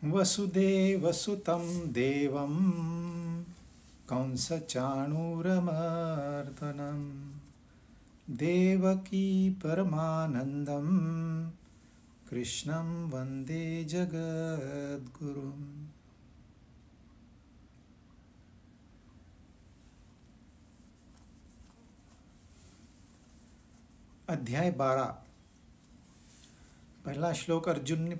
वसुदेवसुतं देवं कंसचाणूरमर्दनं देवकी परमानन्दं कृष्णं वन्दे जगद्गुरुम्। अध्याय 12। पहला श्लोक अर्जुन ने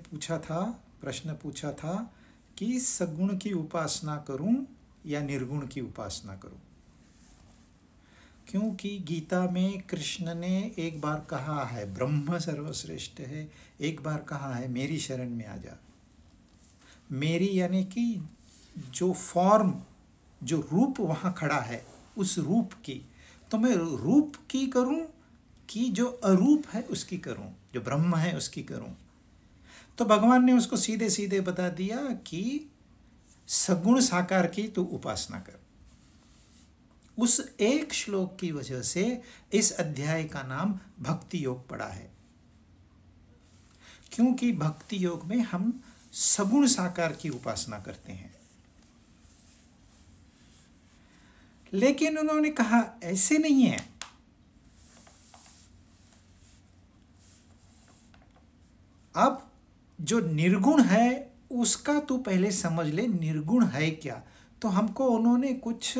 प्रश्न पूछा था कि सगुण की उपासना करूं या निर्गुण की उपासना करूं, क्योंकि गीता में कृष्ण ने एक बार कहा है ब्रह्म सर्वश्रेष्ठ है, एक बार कहा है मेरी शरण में आ जा। मेरी यानी कि जो फॉर्म, जो रूप वहाँ खड़ा है उस रूप की, तो मैं रूप की करूं कि जो अरूप है उसकी करूं, जो ब्रह्म है उसकी करूं। तो भगवान ने उसको सीधे सीधे बता दिया कि सगुण साकार की तू उपासना कर। उस एक श्लोक की वजह से इस अध्याय का नाम भक्ति योग पड़ा है, क्योंकि भक्ति योग में हम सगुण साकार की उपासना करते हैं। लेकिन उन्होंने कहा ऐसे नहीं है। अब जो निर्गुण है उसका तू पहले समझ ले, निर्गुण है क्या। तो हमको उन्होंने कुछ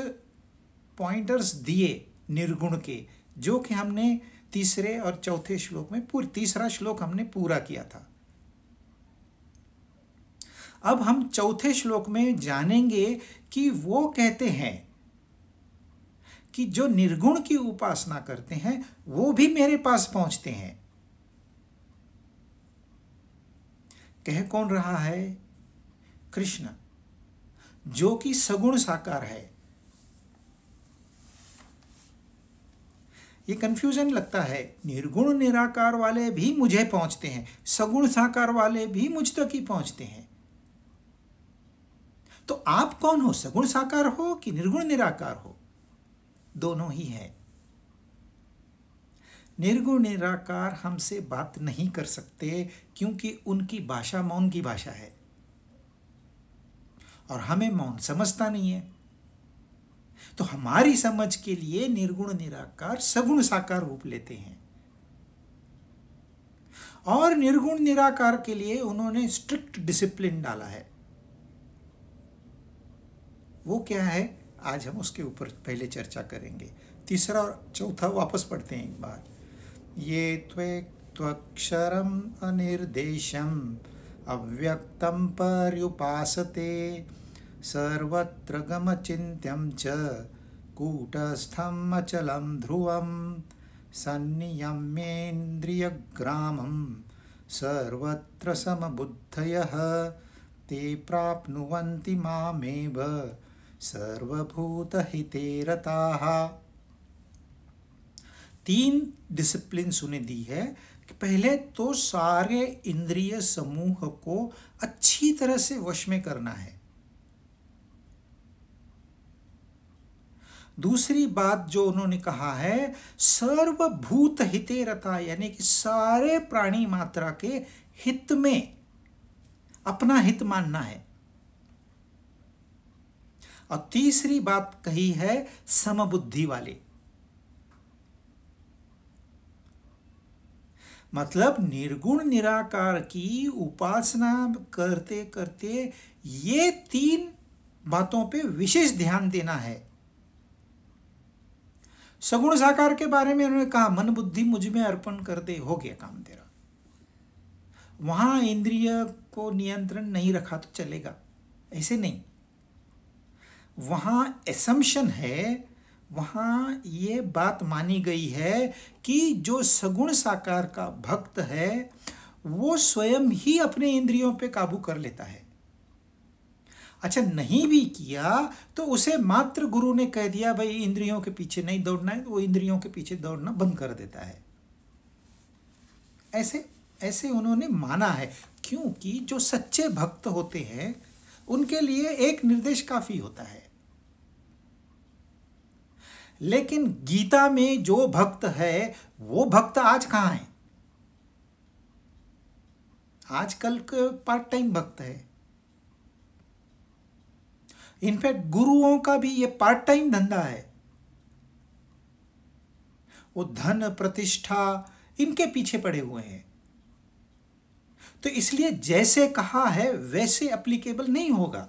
पॉइंटर्स दिए निर्गुण के, जो कि हमने तीसरे और चौथे श्लोक में तीसरा श्लोक हमने पूरा किया था। अब हम चौथे श्लोक में जानेंगे कि वो कहते हैं कि जो निर्गुण की उपासना करते हैं वो भी मेरे पास पहुंचते हैं। कह कौन रहा है? कृष्ण, जो कि सगुण साकार है। ये कंफ्यूजन लगता है, निर्गुण निराकार वाले भी मुझे पहुंचते हैं, सगुण साकार वाले भी मुझ तक ही पहुंचते हैं। तो आप कौन हो? सगुण साकार हो कि निर्गुण निराकार हो? दोनों ही है। निर्गुण निराकार हमसे बात नहीं कर सकते, क्योंकि उनकी भाषा मौन की भाषा है और हमें मौन समझता नहीं है। तो हमारी समझ के लिए निर्गुण निराकार सगुण साकार रूप लेते हैं, और निर्गुण निराकार के लिए उन्होंने स्ट्रिक्ट डिसिप्लिन डाला है। वो क्या है, आज हम उसके ऊपर पहले चर्चा करेंगे। तीसरा और चौथा वापस पढ़ते हैं एक बार। ये त्वक्षरम अनिर्देशम अव्यक्तम पर्युपासते सर्वत्र गमचिन्त्यं च कूटस्थम अचलम ध्रुवम संनियम्येन्द्रियग्रामं सर्वत्र समबुद्धयः ते प्राप्नुवन्ति मामेव सर्वभूतहिते रताः। 3 डिसिप्लिन उन्हें दी है कि पहले तो सारे इंद्रिय समूह को अच्छी तरह से वश में करना है। दूसरी बात जो उन्होंने कहा है, सर्वभूत हिते रता, यानी कि सारे प्राणी मात्रा के हित में अपना हित मानना है। और तीसरी बात कही है समबुद्धि वाले, मतलब निर्गुण निराकार की उपासना करते करते ये 3 बातों पे विशेष ध्यान देना है। सगुण साकार के बारे में उन्होंने कहा मन बुद्धि मुझ में अर्पण कर दे, हो गया काम तेरा। वहां इंद्रिय को नियंत्रण नहीं रखा तो चलेगा, ऐसे नहीं। वहां एसम्पशन है, वहां ये बात मानी गई है कि जो सगुण साकार का भक्त है वो स्वयं ही अपने इंद्रियों पे काबू कर लेता है। अच्छा, नहीं भी किया तो उसे मात्र गुरु ने कह दिया भाई इंद्रियों के पीछे नहीं दौड़ना है, तो वो इंद्रियों के पीछे दौड़ना बंद कर देता है। ऐसे ऐसे उन्होंने माना है, क्योंकि जो सच्चे भक्त होते हैं उनके लिए एक निर्देश काफी होता है। लेकिन गीता में जो भक्त है वो भक्त आज कहां है? आजकल के पार्ट टाइम भक्त है, इनफैक्ट गुरुओं का भी ये पार्ट टाइम धंधा है। वो धन प्रतिष्ठा इनके पीछे पड़े हुए हैं। तो इसलिए जैसे कहा है वैसे एप्लीकेबल नहीं होगा।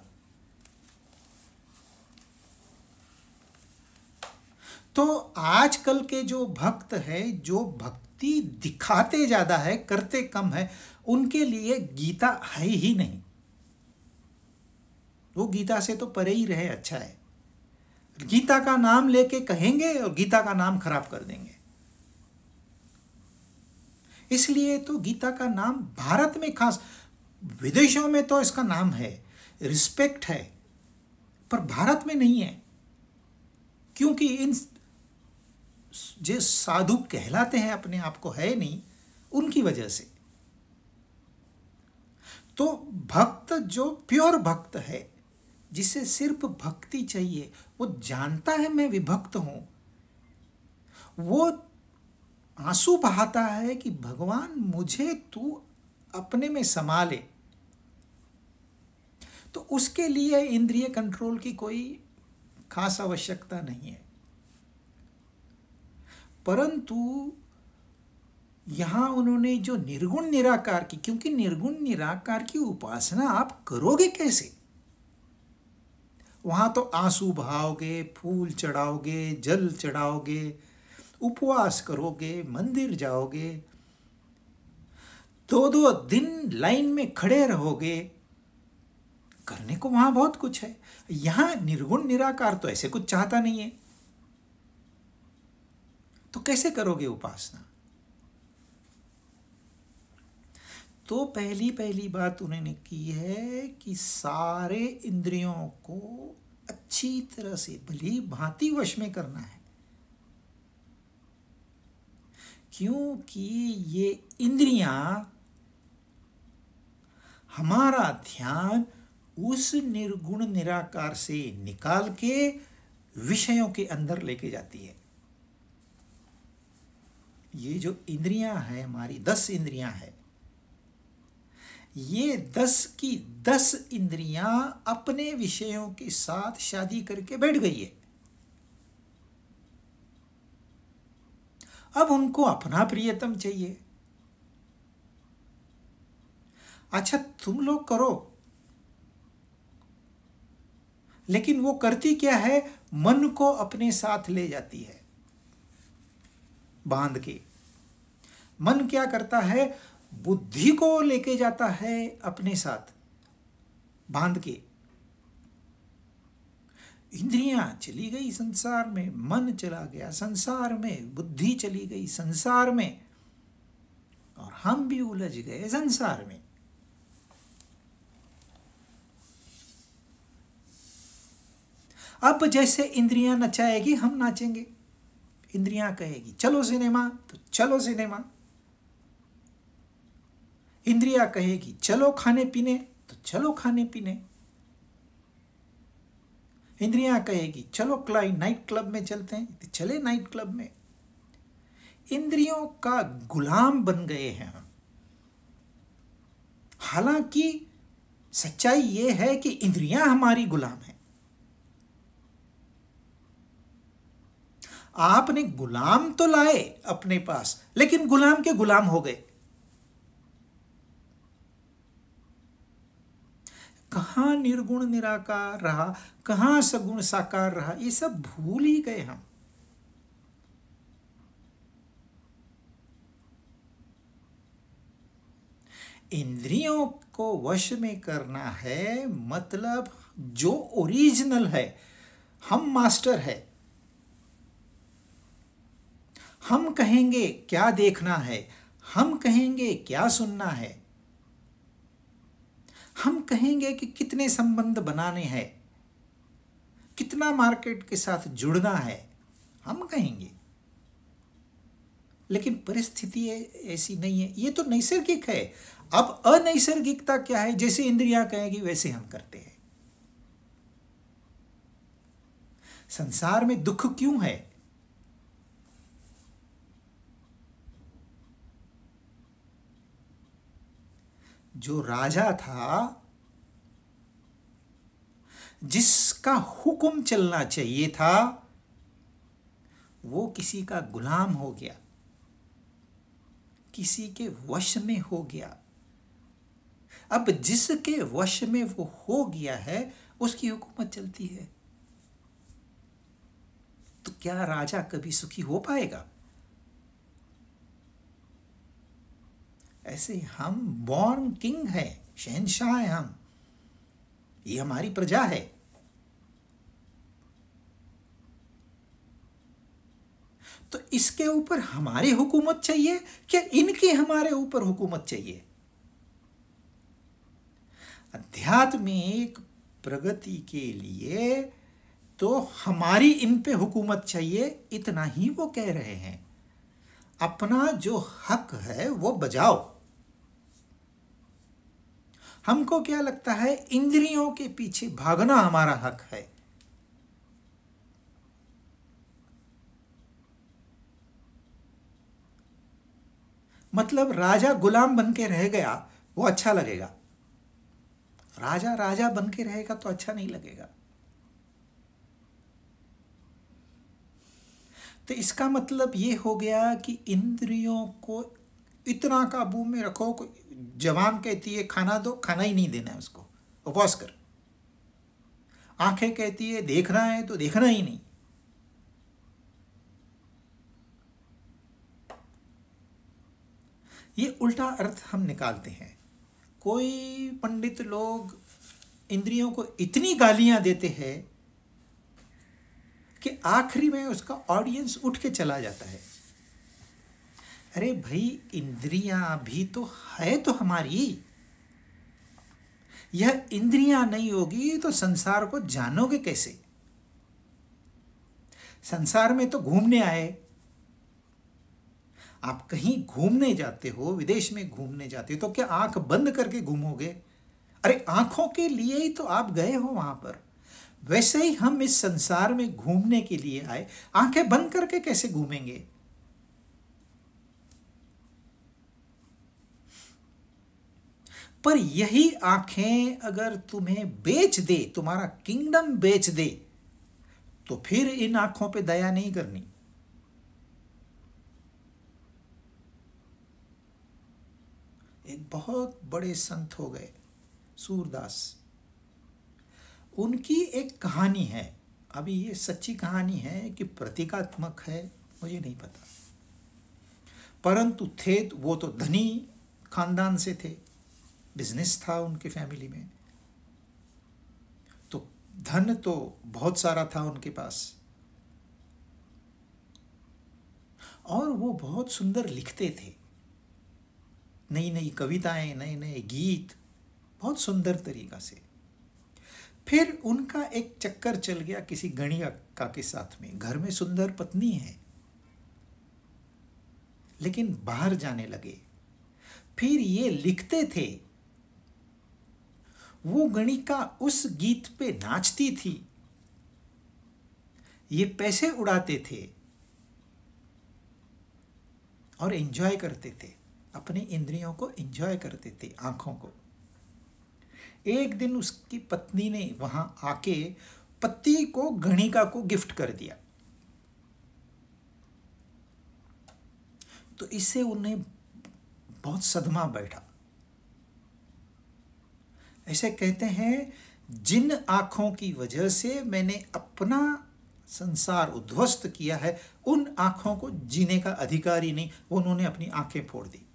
तो आजकल के जो भक्त है, जो भक्ति दिखाते ज्यादा है करते कम है, उनके लिए गीता है ही नहीं। वो गीता से तो परे ही रहे, अच्छा है। गीता का नाम लेके कहेंगे और गीता का नाम खराब कर देंगे। इसलिए तो गीता का नाम भारत में खास, विदेशों में तो इसका नाम है, रिस्पेक्ट है, पर भारत में नहीं है। क्योंकि इन जो साधु कहलाते हैं अपने आप को, है नहीं, उनकी वजह से। तो भक्त जो प्योर भक्त है, जिसे सिर्फ भक्ति चाहिए, वो जानता है मैं विभक्त हूं, वो आंसू बहाता है कि भगवान मुझे तू अपने में समा ले। तो उसके लिए इंद्रिय कंट्रोल की कोई खास आवश्यकता नहीं है। परंतु यहां उन्होंने जो निर्गुण निराकार की, क्योंकि निर्गुण निराकार की उपासना आप करोगे कैसे? वहां तो आंसू बहाओगे, फूल चढ़ाओगे, जल चढ़ाओगे, उपवास करोगे, मंदिर जाओगे, 2-2 दिन लाइन में खड़े रहोगे, करने को वहां बहुत कुछ है। यहां निर्गुण निराकार तो ऐसे कुछ चाहता नहीं है, तो कैसे करोगे उपासना? तो पहली बात उन्होंने की है कि सारे इंद्रियों को अच्छी तरह से भली भांति वश में करना है, क्योंकि ये इंद्रियां हमारा ध्यान उस निर्गुण निराकार से निकाल के विषयों के अंदर लेके जाती है। ये जो इंद्रियां हैं हमारी, 10 इंद्रियां हैं, ये 10 की 10 इंद्रियां अपने विषयों के साथ शादी करके बैठ गई है। अब उनको अपना प्रियतम चाहिए। अच्छा तुम लोग करो, लेकिन वो करती क्या है? मन को अपने साथ ले जाती है बांध के। मन क्या करता है? बुद्धि को लेके जाता है अपने साथ बांध के। इंद्रियां चली गई संसार में, मन चला गया संसार में, बुद्धि चली गई संसार में, और हम भी उलझ गए संसार में। अब जैसे इंद्रियां नचाएगी हम नाचेंगे। इंद्रियां कहेगी चलो सिनेमा, तो चलो सिनेमा। इंद्रियां कहेगी चलो खाने पीने, तो चलो खाने पीने। इंद्रियां कहेगी चलो नाइट क्लब में चलते हैं, तो चले नाइट क्लब में। इंद्रियों का गुलाम बन गए हैं हम। हालांकि सच्चाई यह है कि इंद्रियां हमारी गुलाम हैं। आपने गुलाम तो लाए अपने पास, लेकिन गुलाम के गुलाम हो गए। कहां निर्गुण निराकार रहा, कहां सगुण साकार रहा, ये सब भूल ही गए हम। इंद्रियों को वश में करना है, मतलब जो ओरिजिनल है, हम मास्टर है। हम कहेंगे क्या देखना है, हम कहेंगे क्या सुनना है, हम कहेंगे कि कितने संबंध बनाने हैं, कितना मार्केट के साथ जुड़ना है, हम कहेंगे। लेकिन परिस्थिति ऐसी नहीं है। ये तो नैसर्गिक है। अब अनैसर्गिकता क्या है? जैसे इंद्रियां कहेगी वैसे हम करते हैं। संसार में दुख क्यों है? जो राजा था, जिसका हुक्म चलना चाहिए था वो किसी का गुलाम हो गया, किसी के वश में हो गया। अब जिसके वश में वो हो गया है उसकी हुकूमत चलती है। तो क्या राजा कभी सुखी हो पाएगा? ऐसे हम बॉर्न किंग हैं, शहंशाह हैं हम, ये हमारी प्रजा है। तो इसके ऊपर हमारी हुकूमत चाहिए क्या इनकी हमारे ऊपर हुकूमत चाहिए? आध्यात्मिक प्रगति के लिए तो हमारी इन पे हुकूमत चाहिए, इतना ही वो कह रहे हैं। अपना जो हक है वो बजाओ। हमको क्या लगता है, इंद्रियों के पीछे भागना हमारा हक है। मतलब राजा गुलाम बन के रह गया वो अच्छा लगेगा, राजा राजा बन के रहेगा तो अच्छा नहीं लगेगा। तो इसका मतलब ये हो गया कि इंद्रियों को इतना काबू में रखो, जवान कहती है खाना दो, खाना ही नहीं देना है उसको, उपवास कर। आंखें कहती है देखना है तो देखना ही नहीं। ये उल्टा अर्थ हम निकालते हैं। कोई पंडित लोग इंद्रियों को इतनी गालियां देते हैं कि आखिरी में उसका ऑडियंस उठ के चला जाता है। अरे भाई, इंद्रियां भी तो है तो हमारी। यह इंद्रियां नहीं होगी तो संसार को जानोगे कैसे? संसार में तो घूमने आए, आप कहीं घूमने जाते हो, विदेश में घूमने जाते हो तो क्या आंख बंद करके घूमोगे? अरे आंखों के लिए ही तो आप गए हो वहां पर। वैसे ही हम इस संसार में घूमने के लिए आए, आंखें बंद करके कैसे घूमेंगे? पर यही आंखें अगर तुम्हें बेच दे, तुम्हारा किंगडम बेच दे, तो फिर इन आंखों पे दया नहीं करनी। एक बहुत बड़े संत हो गए, सूरदास। उनकी एक कहानी है, अभी ये सच्ची कहानी है कि प्रतीकात्मक है मुझे नहीं पता, परंतु थे वो तो धनी खानदान से थे, बिजनेस था उनके फैमिली में, तो धन तो बहुत सारा था उनके पास, और वो बहुत सुंदर लिखते थे, नई नई कविताएं, नए नए गीत, बहुत सुंदर तरीका से। फिर उनका एक चक्कर चल गया किसी गणिका के साथ में। घर में सुंदर पत्नी है लेकिन बाहर जाने लगे। फिर ये लिखते थे, वो गणिका उस गीत पे नाचती थी, ये पैसे उड़ाते थे और एंजॉय करते थे, अपने इंद्रियों को एंजॉय करते थे, आंखों को। एक दिन उसकी पत्नी ने वहां आके पति को गणिका को गिफ्ट कर दिया। तो इससे उन्हें बहुत सदमा बैठा। ऐसे कहते हैं, जिन आंखों की वजह से मैंने अपना संसार उद्ध्वस्त किया है, उन आंखों को जीने का अधिकार ही नहीं। उन्होंने अपनी आंखें फोड़ दी।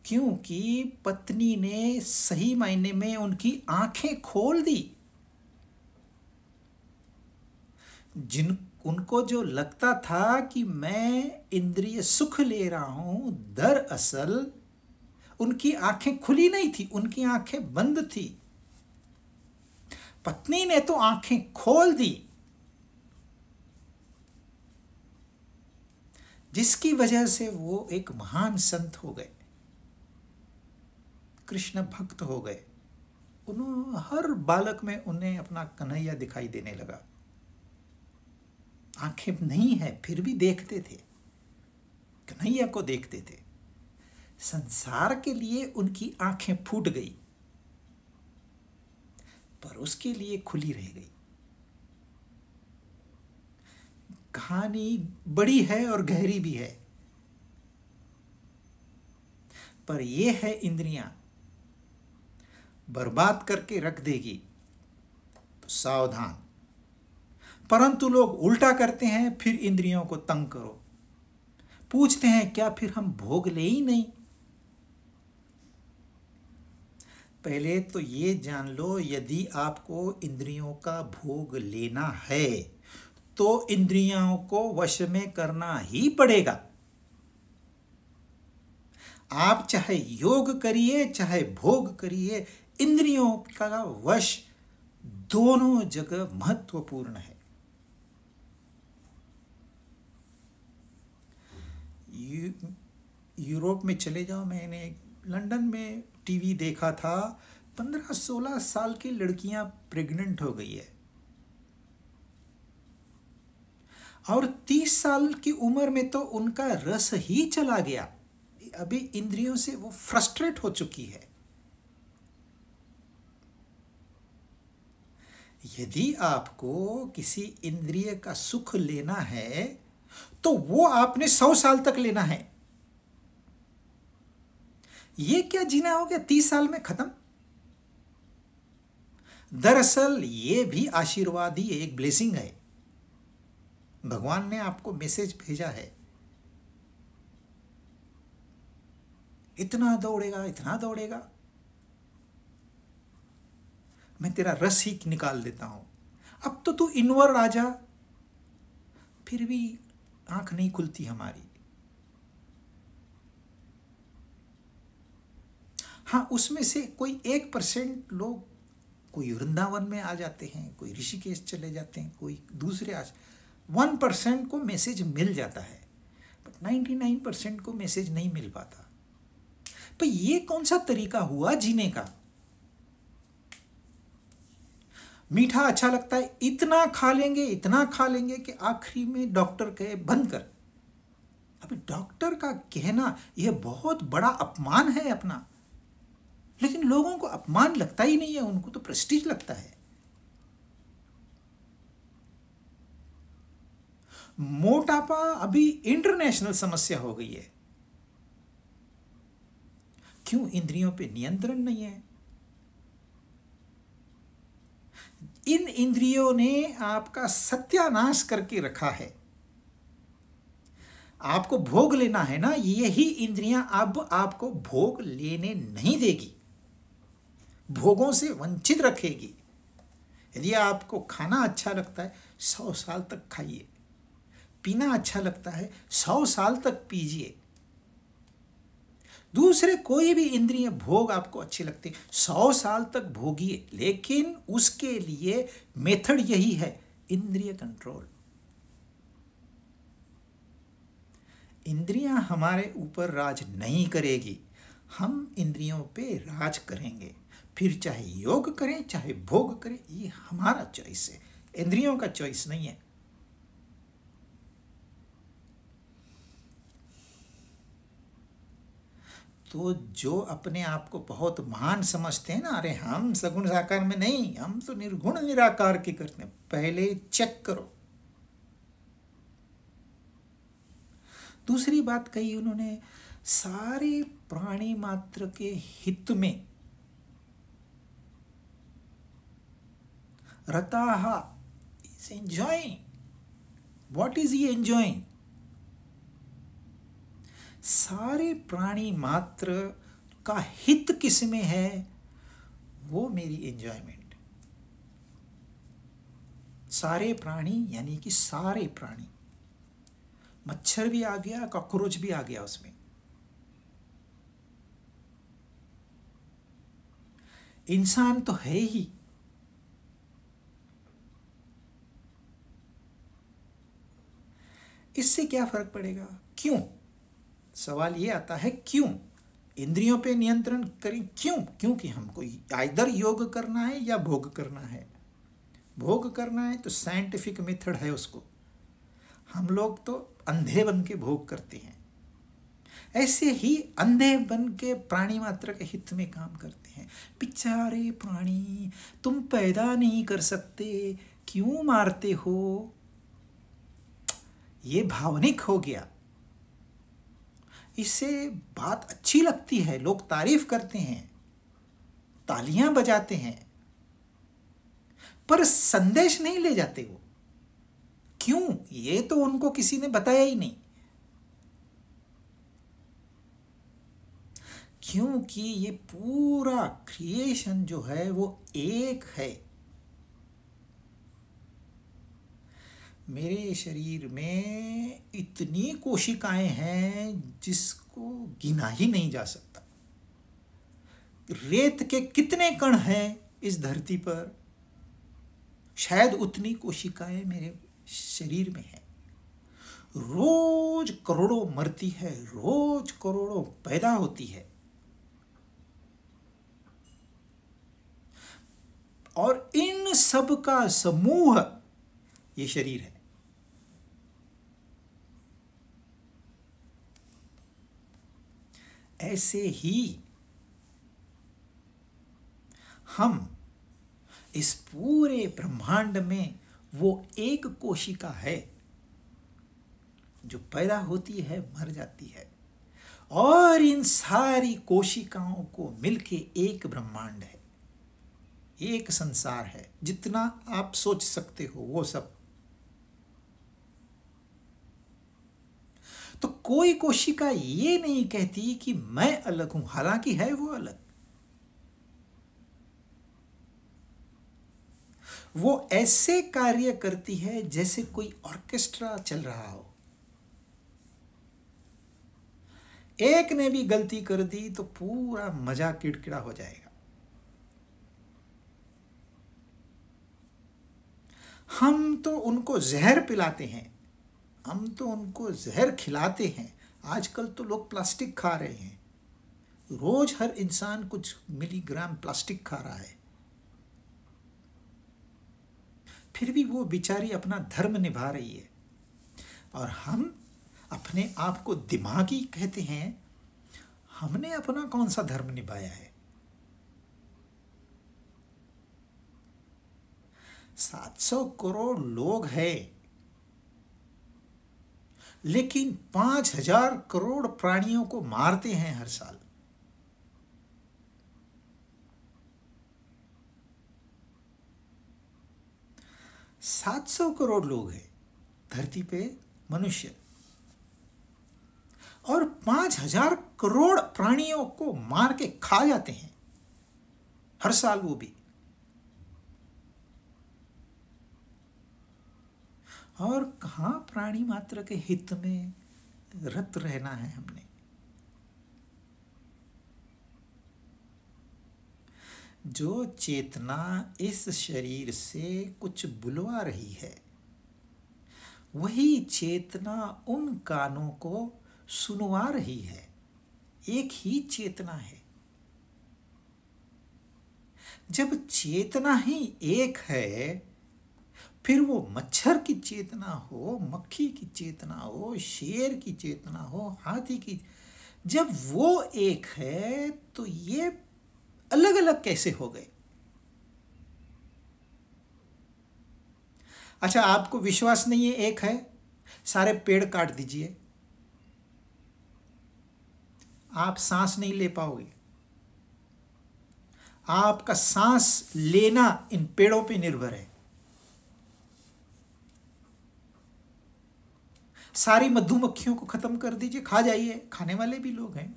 क्योंकि पत्नी ने सही मायने में उनकी आंखें खोल दी। उनको जो लगता था कि मैं इंद्रिय सुख ले रहा हूं, दरअसल उनकी आंखें खुली नहीं थी, उनकी आंखें बंद थी। पत्नी ने तो आंखें खोल दी, जिसकी वजह से वो एक महान संत हो गए, कृष्ण भक्त हो गए। उन्होंने हर बालक में उन्हें अपना कन्हैया दिखाई देने लगा। आंखें नहीं है फिर भी देखते थे, कन्हैया को देखते थे। संसार के लिए उनकी आंखें फूट गई, पर उसके लिए खुली रह गई। कहानी बड़ी है और गहरी भी है, पर यह है इंद्रियां बर्बाद करके रख देगी, तो सावधान। परंतु लोग उल्टा करते हैं, फिर इंद्रियों को तंग करो। पूछते हैं क्या फिर हम भोग ले ही नहीं? पहले तो ये जान लो, यदि आपको इंद्रियों का भोग लेना है तो इंद्रियों को वश में करना ही पड़ेगा। आप चाहे योग करिए चाहे भोग करिए, इंद्रियों का वश दोनों जगह महत्वपूर्ण है। यूरोप में चले जाओ, मैंने लंदन में टीवी देखा था, 15-16 साल की लड़कियां प्रेग्नेंट हो गई है और 30 साल की उम्र में तो उनका रस ही चला गया। अभी इंद्रियों से वो फ्रस्ट्रेट हो चुकी है। यदि आपको किसी इंद्रिय का सुख लेना है तो वो आपने 100 साल तक लेना है। ये क्या जीना हो गया 30 साल में खत्म? दरअसल ये भी आशीर्वाद ही एक ब्लेसिंग है। भगवान ने आपको मैसेज भेजा है, इतना दौड़ेगा इतना दौड़ेगा, मैं तेरा रस ही निकाल देता हूं। अब तो तू इनवर्ड आ जा, फिर भी आंख नहीं खुलती हमारी। हाँ, उसमें से कोई 1% लोग, कोई वृंदावन में आ जाते हैं, कोई ऋषिकेश चले जाते हैं, कोई दूसरे 1% को मैसेज मिल जाता है, बट 99% को मैसेज नहीं मिल पाता। तो ये कौन सा तरीका हुआ जीने का? मीठा अच्छा लगता है, इतना खा लेंगे कि आखिरी में डॉक्टर कहे बंद कर। अभी डॉक्टर का कहना यह बहुत बड़ा अपमान है अपना, लेकिन लोगों को अपमान लगता ही नहीं है, उनको तो प्रेस्टीज लगता है। मोटापा अभी इंटरनेशनल समस्या हो गई है। क्यों? इंद्रियों पे नियंत्रण नहीं है। इन इंद्रियों ने आपका सत्यानाश करके रखा है। आपको भोग लेना है ना, यही इंद्रियां अब आपको भोग लेने नहीं देगी, भोगों से वंचित रखेगी। यदि आपको खाना अच्छा लगता है 100 साल तक खाइए, पीना अच्छा लगता है 100 साल तक पीजिए, दूसरे कोई भी इंद्रिय भोग आपको अच्छे लगते हैं 100 साल तक भोगिए, लेकिन उसके लिए मेथड यही है, इंद्रिय कंट्रोल। इंद्रियां हमारे ऊपर राज नहीं करेगी, हम इंद्रियों पे राज करेंगे। फिर चाहे योग करें चाहे भोग करें, ये हमारा चॉइस है, इंद्रियों का चॉइस नहीं है। तो जो अपने आप को बहुत महान समझते हैं ना, अरे हम सगुण साकार में नहीं, हम तो निर्गुण निराकार के करते हैं, पहले चेक करो। दूसरी बात कही उन्होंने, सारे प्राणी मात्र के हित में रताः is enjoying. What is he enjoying? सारे प्राणी मात्र का हित किस में है? वो मेरी एंजॉयमेंट। सारे प्राणी यानी कि सारे प्राणी, मच्छर भी आ गया, कॉकरोच भी आ गया उसमें, इंसान तो है ही। इससे क्या फर्क पड़ेगा? क्यों? सवाल ये आता है क्यों इंद्रियों पे नियंत्रण करें? क्यों? क्योंकि हमको आइदर योग करना है या भोग करना है। भोग करना है तो साइंटिफिक मेथड है उसको, हम लोग तो अंधे बन के भोग करते हैं। ऐसे ही अंधे बन के प्राणी मात्र के हित में काम करते हैं। बेचारे प्राणी, तुम पैदा नहीं कर सकते, क्यों मारते हो? ये भावनिक हो गया। इससे बात अच्छी लगती है, लोग तारीफ करते हैं, तालियां बजाते हैं, पर संदेश नहीं ले जाते वो। क्यों? ये तो उनको किसी ने बताया ही नहीं। क्योंकि ये पूरा क्रिएशन जो है वो एक है। मेरे शरीर में इतनी कोशिकाएं हैं जिसको गिना ही नहीं जा सकता। रेत के कितने कण हैं इस धरती पर, शायद उतनी कोशिकाएं मेरे शरीर में हैं। रोज करोड़ों मरती है, रोज करोड़ों पैदा होती है, और इन सब का समूह ये शरीर है। ऐसे ही हम इस पूरे ब्रह्मांड में वो एक कोशिका है जो पैदा होती है, मर जाती है, और इन सारी कोशिकाओं को मिलके एक ब्रह्मांड है, एक संसार है। जितना आप सोच सकते हो वो सब। तो कोई कोशिका ये नहीं कहती कि मैं अलग हूं, हालांकि है वो अलग। वो ऐसे कार्य करती है जैसे कोई ऑर्केस्ट्रा चल रहा हो। एक ने भी गलती कर दी तो पूरा मजा किड़किड़ा हो जाएगा। हम तो उनको जहर पिलाते हैं, हम तो उनको जहर खिलाते हैं। आजकल तो लोग प्लास्टिक खा रहे हैं, रोज हर इंसान कुछ मिलीग्राम प्लास्टिक खा रहा है। फिर भी वो बेचारी अपना धर्म निभा रही है, और हम अपने आप को दिमागी कहते हैं। हमने अपना कौन सा धर्म निभाया है? 700 करोड़ लोग हैं, लेकिन 5000 करोड़ प्राणियों को मारते हैं हर साल। सात 700 करोड़ लोग हैं धरती पे मनुष्य, और 5000 करोड़ प्राणियों को मार के खा जाते हैं हर साल, वो भी। और कहाँ प्राणी मात्र के हित में रत रहना है हमने। जो चेतना इस शरीर से कुछ बुलवा रही है, वही चेतना उन कानों को सुनवा रही है। एक ही चेतना है। जब चेतना ही एक है, फिर वो मच्छर की चेतना हो, मक्खी की चेतना हो, शेर की चेतना हो, हाथी की, जब वो एक है तो ये अलग अलग कैसे हो गए? अच्छा, आपको विश्वास नहीं है एक है? सारे पेड़ काट दीजिए, आप सांस नहीं ले पाओगे। आपका सांस लेना इन पेड़ों पे निर्भर है। सारी मधुमक्खियों को खत्म कर दीजिए, खा जाइए, खाने वाले भी लोग हैं।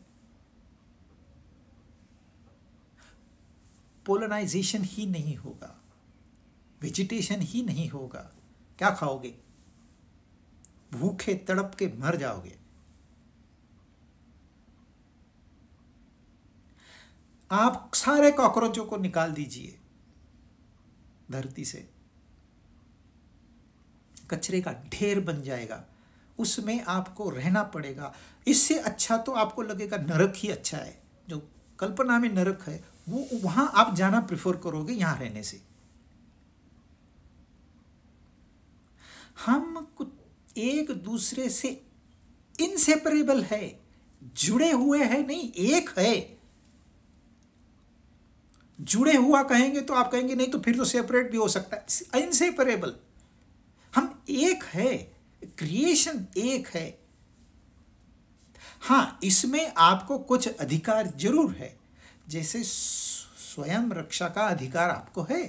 पोलनाइजेशन ही नहीं होगा, वेजिटेशन ही नहीं होगा, क्या खाओगे? भूखे तड़प के मर जाओगे। आप सारे कॉकरोचों को निकाल दीजिए धरती से, कचरे का ढेर बन जाएगा, उसमें आपको रहना पड़ेगा। इससे अच्छा तो आपको लगेगा नरक ही अच्छा है। जो कल्पना में नरक है वो वहां आप जाना प्रेफर करोगे यहां रहने से। हम कुछ एक दूसरे से इनसेपरेबल है, जुड़े हुए हैं नहीं, एक है। जुड़े हुआ कहेंगे तो आप कहेंगे नहीं तो फिर तो सेपरेट भी हो सकता है, इनसेपरेबल। हम एक है, क्रिएशन एक है। हाँ, इसमें आपको कुछ अधिकार जरूर है, जैसे स्वयं रक्षा का अधिकार आपको है।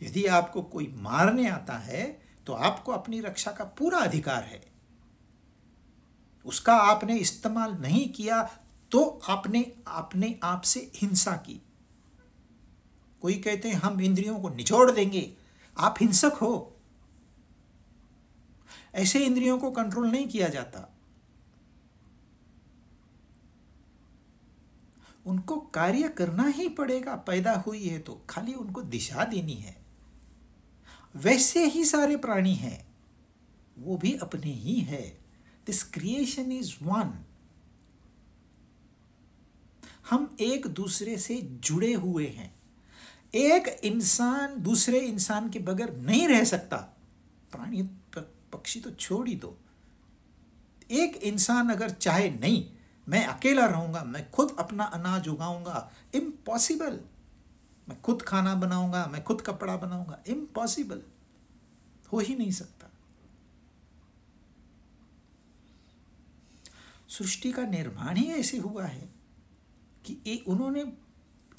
यदि आपको कोई मारने आता है तो आपको अपनी रक्षा का पूरा अधिकार है। उसका आपने इस्तेमाल नहीं किया तो आपने अपने आप से हिंसा की। कोई कहते हैं हम इंद्रियों को निचोड़ देंगे, आप हिंसक हो। ऐसे इंद्रियों को कंट्रोल नहीं किया जाता। उनको कार्य करना ही पड़ेगा, पैदा हुई है तो खाली उनको दिशा देनी है। वैसे ही सारे प्राणी हैं, वो भी अपने ही है। This creation is one. हम एक दूसरे से जुड़े हुए हैं। एक इंसान दूसरे इंसान के बगैर नहीं रह सकता। प्राणी पक्षी तो छोड़ ही दो। एक इंसान अगर चाहे नहीं मैं अकेला रहूंगा, मैं खुद अपना अनाज उगाऊंगा, इम्पॉसिबल। मैं खुद खाना बनाऊंगा, मैं खुद कपड़ा बनाऊंगा, इम्पॉसिबल, हो ही नहीं सकता। सृष्टि का निर्माण ही ऐसे हुआ है कि उन्होंने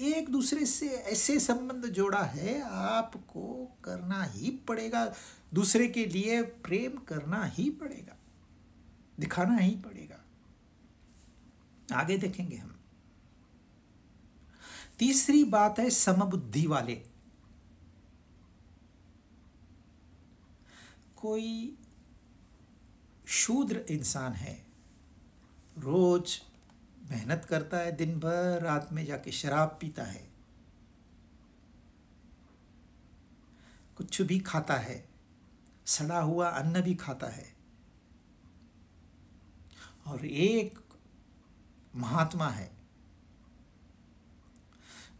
एक दूसरे से ऐसे संबंध जोड़ा है, आपको करना ही पड़ेगा। दूसरे के लिए प्रेम करना ही पड़ेगा, दिखाना ही पड़ेगा। आगे देखेंगे हम। तीसरी बात है समबुद्धि वाले। कोई शूद्र इंसान है, रोज मेहनत करता है, दिन भर रात में जाके शराब पीता है, कुछ भी खाता है, सड़ा हुआ अन्न भी खाता है। और एक महात्मा है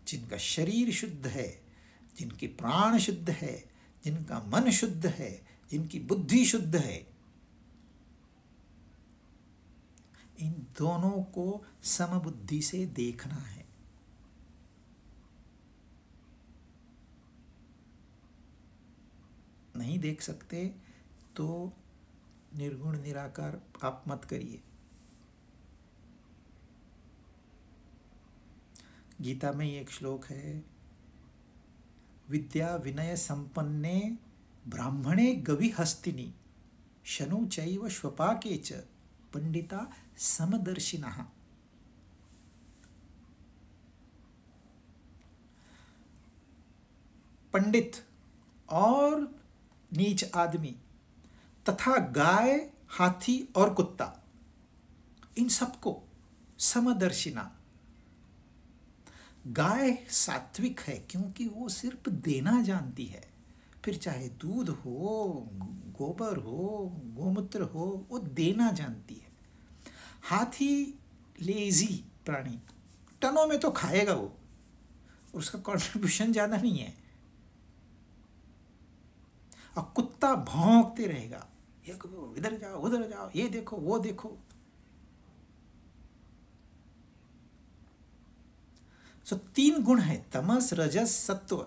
जिनका शरीर शुद्ध है, जिनके प्राण शुद्ध है, जिनका मन शुद्ध है, जिनकी बुद्धि शुद्ध है। इन दोनों को समबुद्धि से देखना है। नहीं देख सकते तो निर्गुण निराकार आप मत करिए। गीता में एक श्लोक है, विद्या विनय संपन्ने ब्राह्मणे गवि हस्तिनी शनु चैव श्वपाके च पंडिता समदर्शिनः। पंडित और नीच आदमी तथा गाय, हाथी और कुत्ता, इन सबको समदर्शिना। गाय सात्विक है क्योंकि वो सिर्फ देना जानती है, फिर चाहे दूध हो, गोबर हो, गोमूत्र हो, वो देना जानती है। हाथी लेजी प्राणी, टनों में तो खाएगा वो, उसका कंट्रीब्यूशन ज़्यादा नहीं है। और कुत्ता भौंकते रहेगा, ये इधर जाओ उधर जाओ, ये देखो वो देखो। सो 3 गुण है, तमस रजस सत्व।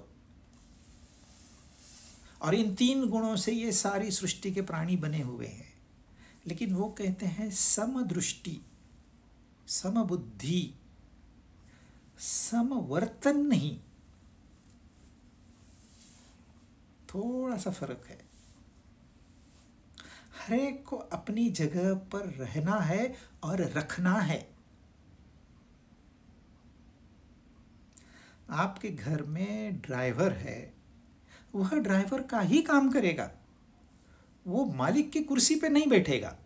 और इन 3 गुणों से ये सारी सृष्टि के प्राणी बने हुए हैं। लेकिन वो कहते हैं समदृष्टि, समबुद्धि, समवर्तन नहीं। थोड़ा सा फर्क है। हर एक को अपनी जगह पर रहना है और रखना है। आपके घर में ड्राइवर है, वह ड्राइवर का ही काम करेगा, वो मालिक की कुर्सी पे नहीं बैठेगा।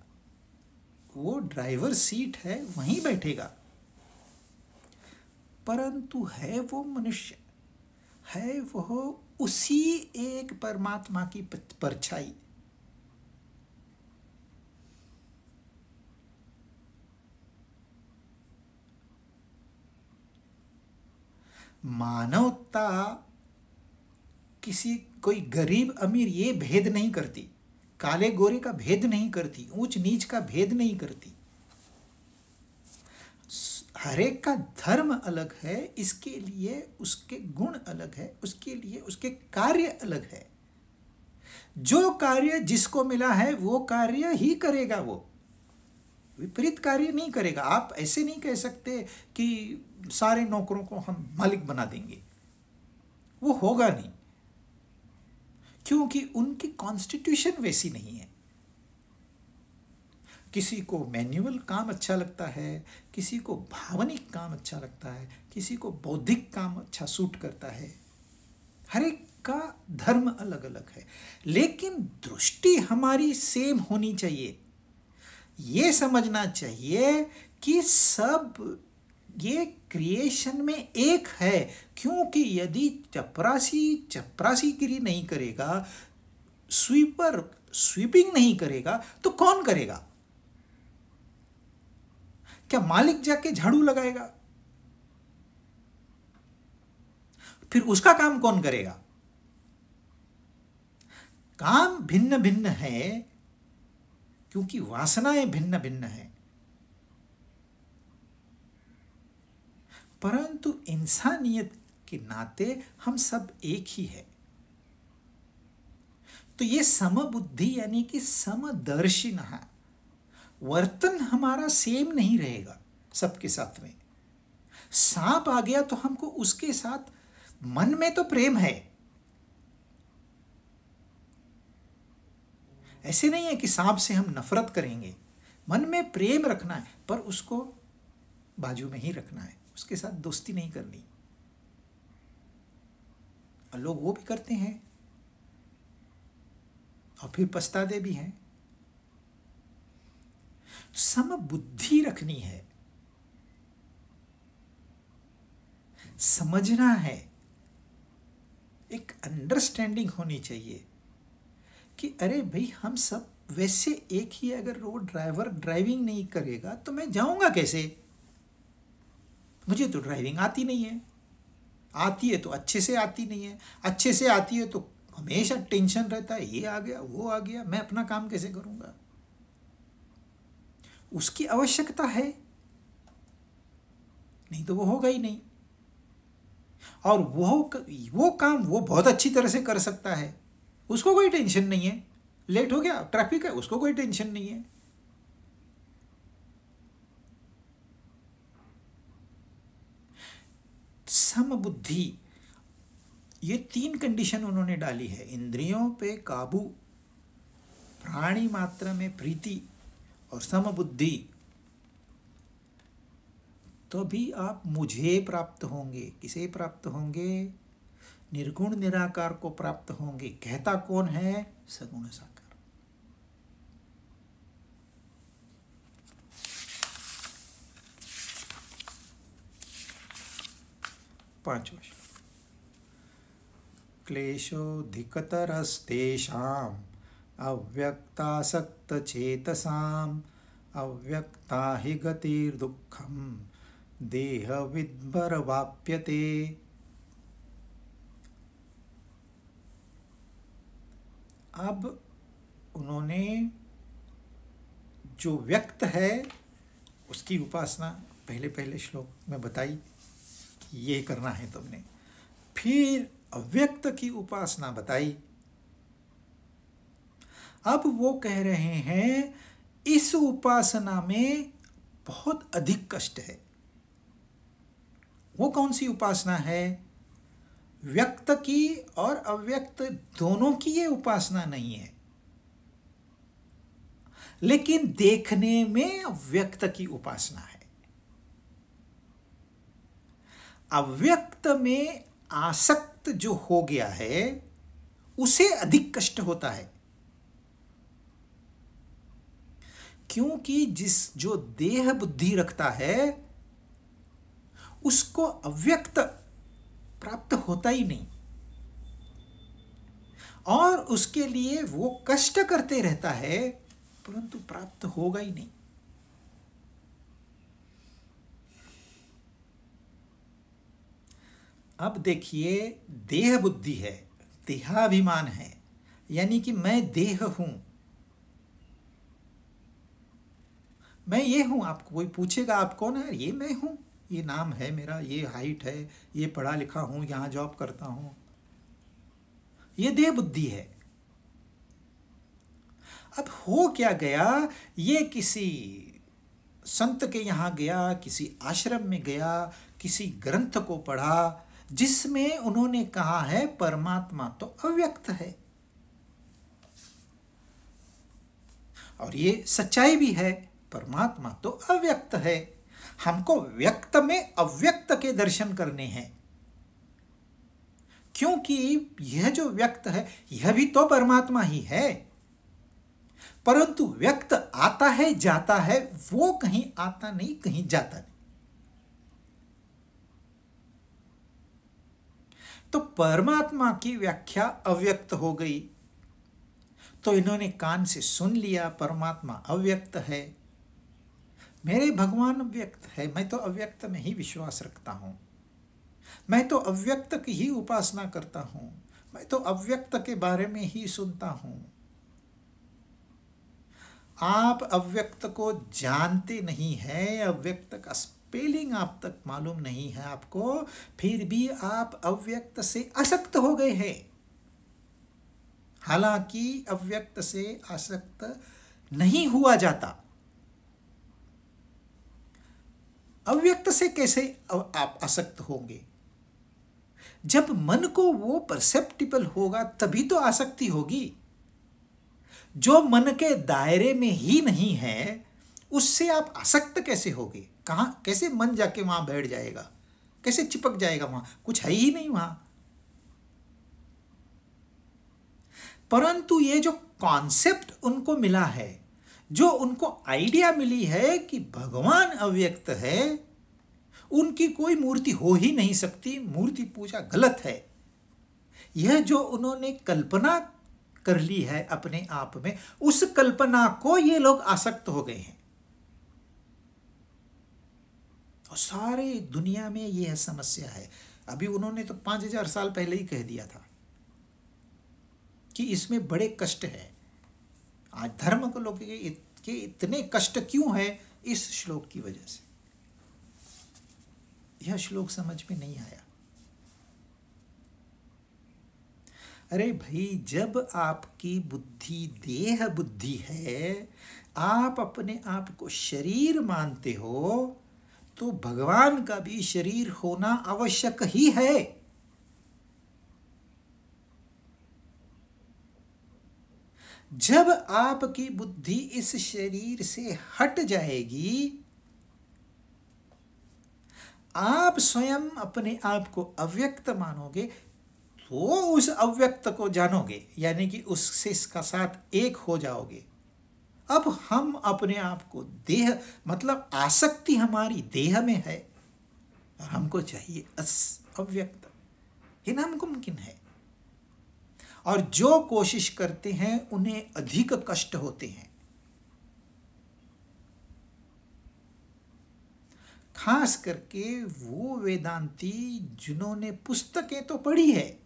वो ड्राइवर सीट है वहीं बैठेगा, परंतु है वो मनुष्य, है वह उसी एक परमात्मा की परछाई। मानवता किसी कोई गरीब अमीर ये भेद नहीं करती, काले गोरे का भेद नहीं करती, ऊंच नीच का भेद नहीं करती। हर एक का धर्म अलग है, इसके लिए उसके गुण अलग है, उसके लिए उसके कार्य अलग है। जो कार्य जिसको मिला है वो कार्य ही करेगा, वो विपरीत कार्य नहीं करेगा। आप ऐसे नहीं कह सकते कि सारे नौकरों को हम मालिक बना देंगे, वो होगा नहीं, क्योंकि उनकी कॉन्स्टिट्यूशन वैसी नहीं है। किसी को मैन्युअल काम अच्छा लगता है, किसी को भावनिक काम अच्छा लगता है, किसी को बौद्धिक काम अच्छा सूट करता है। हर एक का धर्म अलग अलग है, लेकिन दृष्टि हमारी सेम होनी चाहिए। ये समझना चाहिए कि सब ये क्रिएशन में एक है, क्योंकि यदि चपरासी चपरासीगिरी नहीं करेगा, स्वीपर स्वीपिंग नहीं करेगा, तो कौन करेगा? क्या मालिक जाके झाड़ू लगाएगा? फिर उसका काम कौन करेगा? काम भिन्न भिन्न है, क्योंकि वासनाएं भिन्न भिन्न हैं, परंतु इंसानियत के नाते हम सब एक ही है। तो ये समबुद्धि यानी कि समदर्शिनः, वर्तन हमारा सेम नहीं रहेगा सबके साथ में। सांप आ गया तो हमको उसके साथ मन में तो प्रेम है, ऐसे नहीं है कि सांप से हम नफरत करेंगे, मन में प्रेम रखना है, पर उसको बाजू में ही रखना है, उसके साथ दोस्ती नहीं करनी। और लोग वो भी करते हैं और फिर पछताते भी हैं। समबुद्धि रखनी है, समझना है, एक अंडरस्टैंडिंग होनी चाहिए कि अरे भाई हम सब वैसे एक ही। अगर वो ड्राइवर ड्राइविंग नहीं करेगा तो मैं जाऊंगा कैसे? मुझे तो ड्राइविंग आती नहीं है, आती है तो अच्छे से आती नहीं है, अच्छे से आती है तो हमेशा टेंशन रहता है, ये आ गया वो आ गया, मैं अपना काम कैसे करूंगा? उसकी आवश्यकता है, नहीं तो वो होगा ही नहीं। और वो काम वो बहुत अच्छी तरह से कर सकता है, उसको कोई टेंशन नहीं है। लेट हो गया, ट्रैफिक है, उसको कोई टेंशन नहीं है। समबुद्धि, ये 3 कंडीशन उन्होंने डाली है। इंद्रियों पे काबू, प्राणी मात्र में प्रीति और समबुद्धि, तो भी आप मुझे प्राप्त होंगे। किसे प्राप्त होंगे? निर्गुण निराकार को प्राप्त होंगे। कहता कौन है? सगुण साकार। पांचवा श्लोक। क्लेशोऽधिकतरस्तेषाम् अव्यक्तासक्तचेतसाम् अव्यक्ता हि गतिर्दुःखं देहविद्भरवाप्यते। अब उन्होंने जो व्यक्त है उसकी उपासना पहले श्लोक में बताई कि ये करना है तुमने। फिर अव्यक्त की उपासना बताई। अब वो कह रहे हैं इस उपासना में बहुत अधिक कष्ट है। वो कौन सी उपासना है? व्यक्त की और अव्यक्त दोनों की ये उपासना नहीं है, लेकिन देखने में अव्यक्त की उपासना है। अव्यक्त में आसक्त जो हो गया है उसे अधिक कष्ट होता है, क्योंकि जो देह बुद्धि रखता है उसको अव्यक्त प्राप्त होता ही नहीं, और उसके लिए वो कष्ट करते रहता है, परंतु प्राप्त होगा ही नहीं। अब देखिए, देह बुद्धि है, देहाभिमान है, यानी कि मैं देह हूं, मैं ये हूं। आपको कोई पूछेगा आप कौन है? ये मैं हूं, ये नाम है मेरा, ये हाइट है, ये पढ़ा लिखा हूँ, यहाँ जॉब करता हूँ, ये देह बुद्धि है। अब हो क्या गया, ये किसी संत के यहाँ गया, किसी आश्रम में गया, किसी ग्रंथ को पढ़ा जिसमें उन्होंने कहा है परमात्मा तो अव्यक्त है, और ये सच्चाई भी है, परमात्मा तो अव्यक्त है। हमको व्यक्त में अव्यक्त के दर्शन करने हैं, क्योंकि यह जो व्यक्त है यह भी तो परमात्मा ही है, परंतु व्यक्त आता है जाता है, वो कहीं आता नहीं कहीं जाता नहीं। तो परमात्मा की व्याख्या अव्यक्त हो गई, तो इन्होंने कान से सुन लिया परमात्मा अव्यक्त है, मेरे भगवान अव्यक्त है, मैं तो अव्यक्त में ही विश्वास रखता हूं, मैं तो अव्यक्त की ही उपासना करता हूं, मैं तो अव्यक्त के बारे में ही सुनता हूं। आप अव्यक्त को जानते नहीं हैं, अव्यक्त का स्पेलिंग आप तक मालूम नहीं है आपको, फिर भी आप अव्यक्त से आसक्त हो गए हैं। हालांकि अव्यक्त से आसक्त नहीं हुआ जाता। अव्यक्त से कैसे आप आसक्त होंगे? जब मन को वो परसेप्टिबल होगा तभी तो आसक्ति होगी। जो मन के दायरे में ही नहीं है उससे आप आसक्त कैसे होगे? कहां, कैसे मन जाके वहां बैठ जाएगा, कैसे चिपक जाएगा? वहां कुछ है ही नहीं वहां। परंतु ये जो कॉन्सेप्ट उनको मिला है, जो उनको आइडिया मिली है कि भगवान अव्यक्त है, उनकी कोई मूर्ति हो ही नहीं सकती, मूर्ति पूजा गलत है, यह जो उन्होंने कल्पना कर ली है अपने आप में, उस कल्पना को ये लोग आसक्त हो गए हैं। और सारे दुनिया में यह समस्या है। अभी उन्होंने तो 5000 साल पहले ही कह दिया था कि इसमें बड़े कष्ट है। आज धर्म को लोग के इतने कष्ट क्यों है? इस श्लोक की वजह से। यह श्लोक समझ में नहीं आया। अरे भाई, जब आपकी बुद्धि देह बुद्धि है, आप अपने आप को शरीर मानते हो, तो भगवान का भी शरीर होना आवश्यक ही है। जब आपकी बुद्धि इस शरीर से हट जाएगी, आप स्वयं अपने आप को अव्यक्त मानोगे, तो उस अव्यक्त को जानोगे, यानी कि उससे इसका साथ एक हो जाओगे। अब हम अपने आप को देह, मतलब आसक्ति हमारी देह में है और हमको चाहिए अव्यक्त। ये नामुमकिन है। और जो कोशिश करते हैं उन्हें अधिक कष्ट होते हैं। खास करके वो वेदांती जिन्होंने पुस्तकें तो पढ़ी है,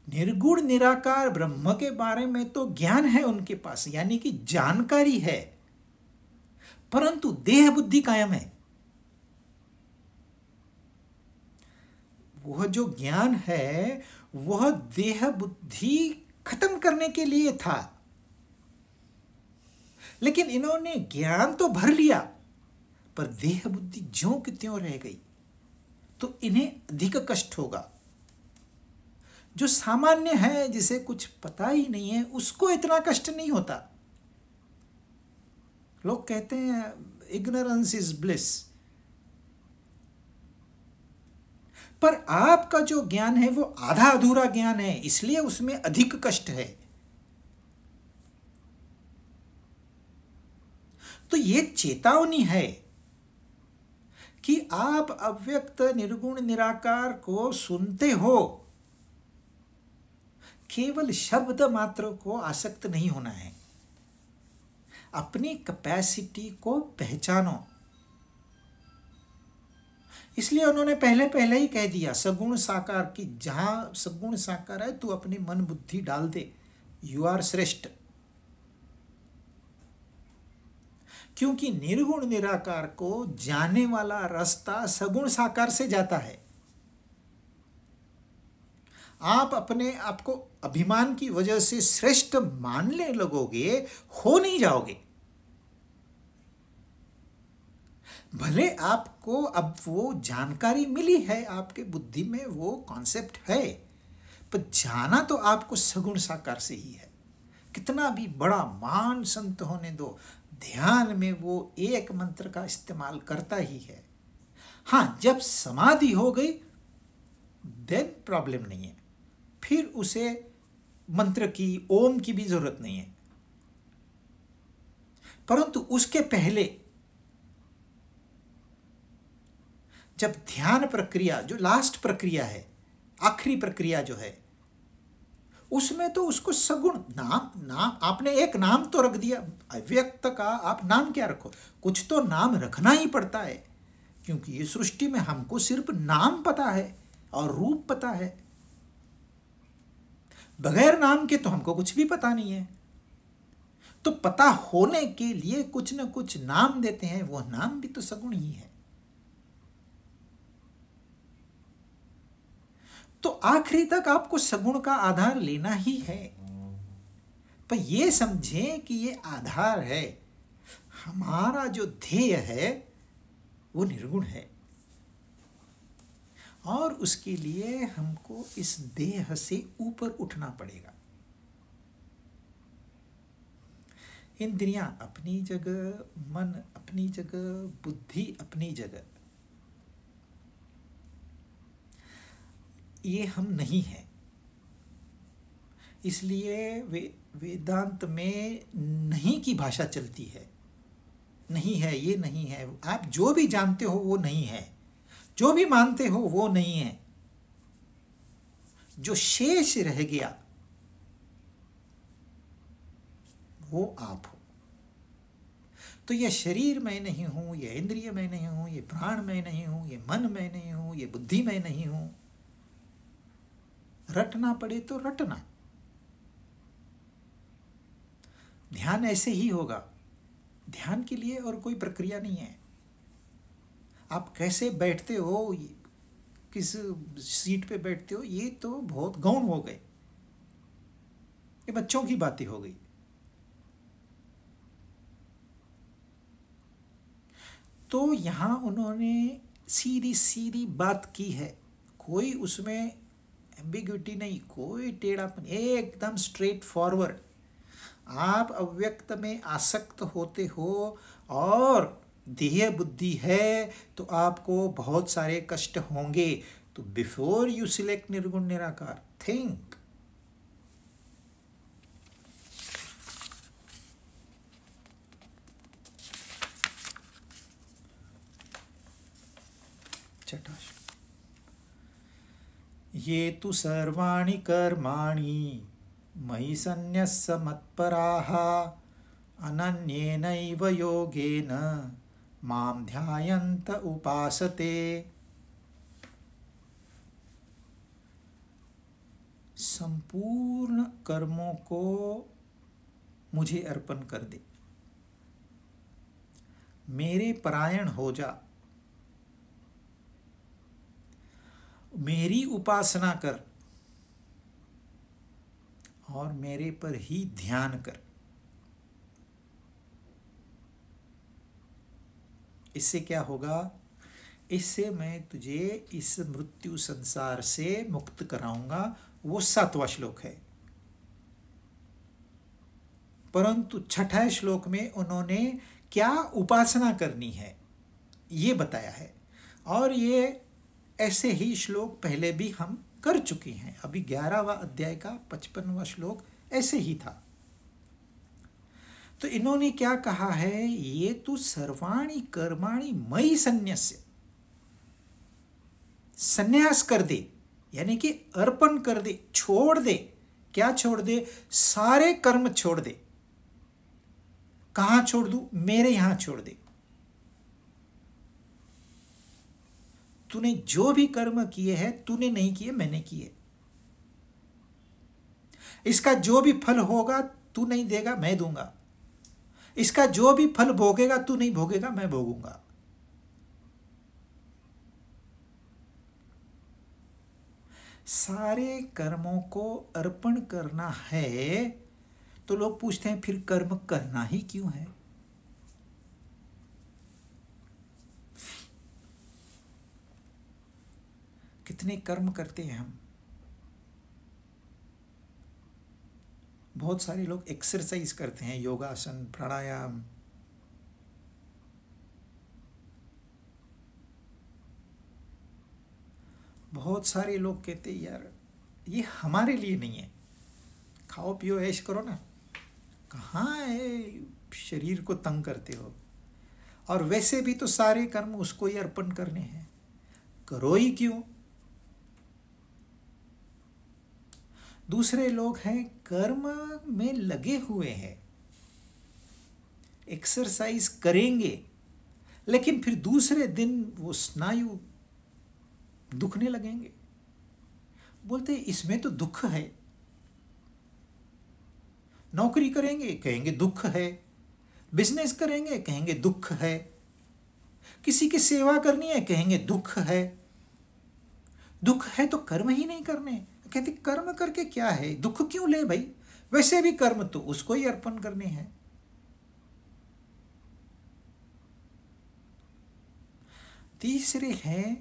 निर्गुण निराकार ब्रह्म के बारे में तो ज्ञान है उनके पास, यानी कि जानकारी है, परंतु देह बुद्धि कायम है। वह जो ज्ञान है वह देह बुद्धि खत्म करने के लिए था, लेकिन इन्होंने ज्ञान तो भर लिया पर देह बुद्धि ज्यों की त्यों रह गई, तो इन्हें अधिक कष्ट होगा। जो सामान्य है, जिसे कुछ पता ही नहीं है, उसको इतना कष्ट नहीं होता। लोग कहते हैं इग्नोरेंस इज ब्लिस, पर आपका जो ज्ञान है वो आधा अधूरा ज्ञान है, इसलिए उसमें अधिक कष्ट है। तो ये चेतावनी है कि आप अव्यक्त निर्गुण निराकार को सुनते हो, केवल शब्द मात्र को आसक्त नहीं होना है। अपनी कैपेसिटी को पहचानो। इसलिए उन्होंने पहले ही कह दिया सगुण साकार की, जहां सगुण साकार है तू अपनी मन बुद्धि डाल दे, यू आर श्रेष्ठ। क्योंकि निर्गुण निराकार को जाने वाला रास्ता सगुण साकार से जाता है। आप अपने आप को अभिमान की वजह से श्रेष्ठ मानने लगोगे, हो नहीं जाओगे। भले आपको अब वो जानकारी मिली है, आपके बुद्धि में वो कॉन्सेप्ट है, पर जाना तो आपको सगुण साकार से ही है। कितना भी बड़ा महान संत होने दो, ध्यान में वो एक मंत्र का इस्तेमाल करता ही है। हाँ, जब समाधि हो गई देन प्रॉब्लम नहीं है, फिर उसे मंत्र की, ओम की भी जरूरत नहीं है। परंतु उसके पहले जब ध्यान प्रक्रिया, जो लास्ट प्रक्रिया है, आखिरी प्रक्रिया जो है, उसमें तो उसको सगुण नाम आपने एक नाम तो रख दिया। अव्यक्त का आप नाम क्या रखो, कुछ तो नाम रखना ही पड़ता है, क्योंकि ये सृष्टि में हमको सिर्फ नाम पता है और रूप पता है। बगैर नाम के तो हमको कुछ भी पता नहीं है। तो पता होने के लिए कुछ न कुछ नाम देते हैं, वो नाम भी तो सगुण ही है। तो आखिरी तक आपको सगुण का आधार लेना ही है, पर यह समझें कि ये आधार है, हमारा जो ध्येय है वो निर्गुण है, और उसके लिए हमको इस देह से ऊपर उठना पड़ेगा। इंद्रियां अपनी जगह, मन अपनी जगह, बुद्धि अपनी जगह, ये हम नहीं है। इसलिए वेदांत में नहीं की भाषा चलती है। नहीं है, ये नहीं है। आप जो भी जानते हो वो नहीं है, जो भी मानते हो वो नहीं है। जो शेष रह गया वो आप हो। तो ये शरीर मैं नहीं हूं, ये इंद्रिय मैं नहीं हूं, ये प्राण मैं नहीं हूं, ये मन मैं नहीं हूं, ये बुद्धि मैं नहीं हूं। रटना पड़े तो रटना। ध्यान ऐसे ही होगा। ध्यान के लिए और कोई प्रक्रिया नहीं है। आप कैसे बैठते हो, किस सीट पे बैठते हो, ये तो बहुत गौण हो गए, ये बच्चों की बातें हो गई। तो यहां उन्होंने सीधी सीधी बात की है, कोई उसमें एम्बिग्विटी नहीं, कोई टेढ़ापन, एकदम स्ट्रेट फॉरवर्ड। आप अव्यक्त में आसक्त होते हो और देह बुद्धि है तो आपको बहुत सारे कष्ट होंगे। तो बिफोर यू सिलेक्ट निर्गुण निराकार, थिंक। छठाश, ये तु सर्वाणि कर्माणि मयि सन्न्यस्य मत्पराः अनन्येनैव योगेन मां ध्यायन्त उपासते। संपूर्ण कर्मों को मुझे अर्पण कर दे, मेरे परायण हो जा, मेरी उपासना कर और मेरे पर ही ध्यान कर। इससे क्या होगा? इससे मैं तुझे इस मृत्यु संसार से मुक्त कराऊंगा। वो 7वां श्लोक है। परंतु 6ठा श्लोक में उन्होंने क्या उपासना करनी है ये बताया है, और ये ऐसे ही श्लोक पहले भी हम कर चुके हैं। अभी 11वां अध्याय का 55वां श्लोक ऐसे ही था। तो इन्होंने क्या कहा है? ये तु सर्वाणि कर्माणि मयि सन्न्यस्य, संन्यास कर दे, यानी कि अर्पण कर दे, छोड़ दे। क्या छोड़ दे? सारे कर्म छोड़ दे। कहां छोड़ दूं? मेरे यहां छोड़ दे। तूने जो भी कर्म किए हैं, तूने नहीं किए, मैंने किए। इसका जो भी फल होगा तू नहीं देगा, मैं दूंगा। इसका जो भी फल भोगेगा तू नहीं भोगेगा, मैं भोगूंगा। सारे कर्मों को अर्पण करना है तो लोग पूछते हैं फिर कर्म करना ही क्यों है? कितने कर्म करते हैं हम। बहुत सारे लोग एक्सरसाइज करते हैं, योगासन, प्राणायाम। बहुत सारे लोग कहते हैं यार ये हमारे लिए नहीं है, खाओ पियो ऐश करो ना। कहाँ है, शरीर को तंग करते हो। और वैसे भी तो सारे कर्म उसको ही अर्पण करने हैं, करो ही क्यों। दूसरे लोग हैं कर्म में लगे हुए हैं, एक्सरसाइज करेंगे, लेकिन फिर दूसरे दिन वो स्नायु दुखने लगेंगे। बोलते इसमें तो दुख है। नौकरी करेंगे कहेंगे दुख है, बिजनेस करेंगे कहेंगे दुख है, किसी की सेवा करनी है कहेंगे दुख है। दुख है तो कर्म ही नहीं करने। कहते कर्म करके क्या है, दुख क्यों ले भाई, वैसे भी कर्म तो उसको ही अर्पण करने हैं। तीसरे हैं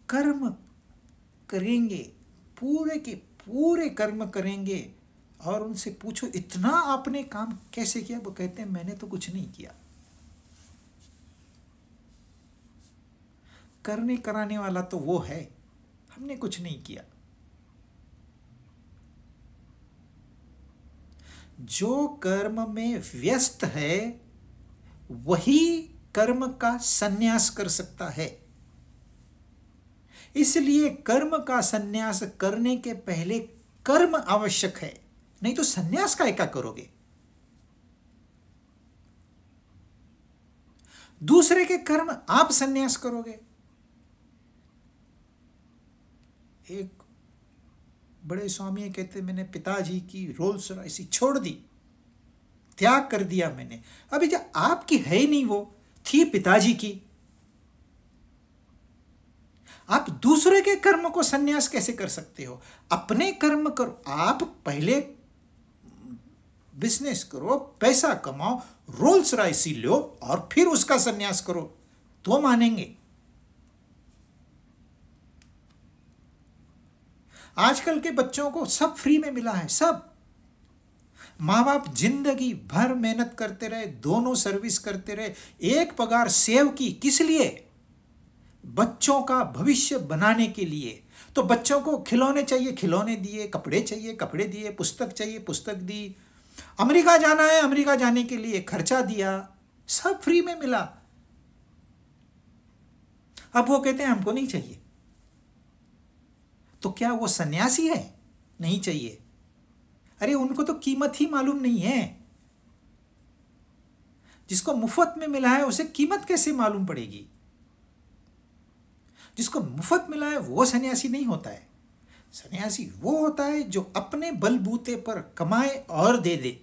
कर्म करेंगे, पूरे के पूरे कर्म करेंगे, और उनसे पूछो इतना आपने काम कैसे किया, वो कहते हैं मैंने तो कुछ नहीं किया। करने कराने वाला तो वो है, हमने कुछ नहीं किया। जो कर्म में व्यस्त है वही कर्म का संन्यास कर सकता है। इसलिए कर्म का संन्यास करने के पहले कर्म आवश्यक है, नहीं तो संन्यास का क्या करोगे। दूसरे के कर्म आप संन्यास करोगे। एक बड़े स्वामी कहते मैंने पिताजी की रोल्स रॉयस छोड़ दी, त्याग कर दिया मैंने। अभी जो आपकी है ही नहीं, वो थी पिताजी की। आप दूसरे के कर्म को संन्यास कैसे कर सकते हो? अपने कर्म करो। आप पहले बिजनेस करो, पैसा कमाओ, रोल्स रॉयस लो, और फिर उसका संन्यास करो तो मानेंगे। आजकल के बच्चों को सब फ्री में मिला है, सब। माँ बाप जिंदगी भर मेहनत करते रहे, दोनों सर्विस करते रहे, एक पगार सेव की, किस लिए? बच्चों का भविष्य बनाने के लिए। तो बच्चों को खिलौने चाहिए, खिलौने दिए, कपड़े चाहिए, कपड़े दिए, पुस्तक चाहिए, पुस्तक दी, अमेरिका जाना है, अमेरिका जाने के लिए खर्चा दिया, सब फ्री में मिला। अब वो कहते हैं हमको नहीं चाहिए। तो क्या वो सन्यासी है? नहीं चाहिए। अरे उनको तो कीमत ही मालूम नहीं है। जिसको मुफ्त में मिला है उसे कीमत कैसे मालूम पड़ेगी? जिसको मुफ्त मिला है वो सन्यासी नहीं होता है। सन्यासी वो होता है जो अपने बलबूते पर कमाए और दे दे।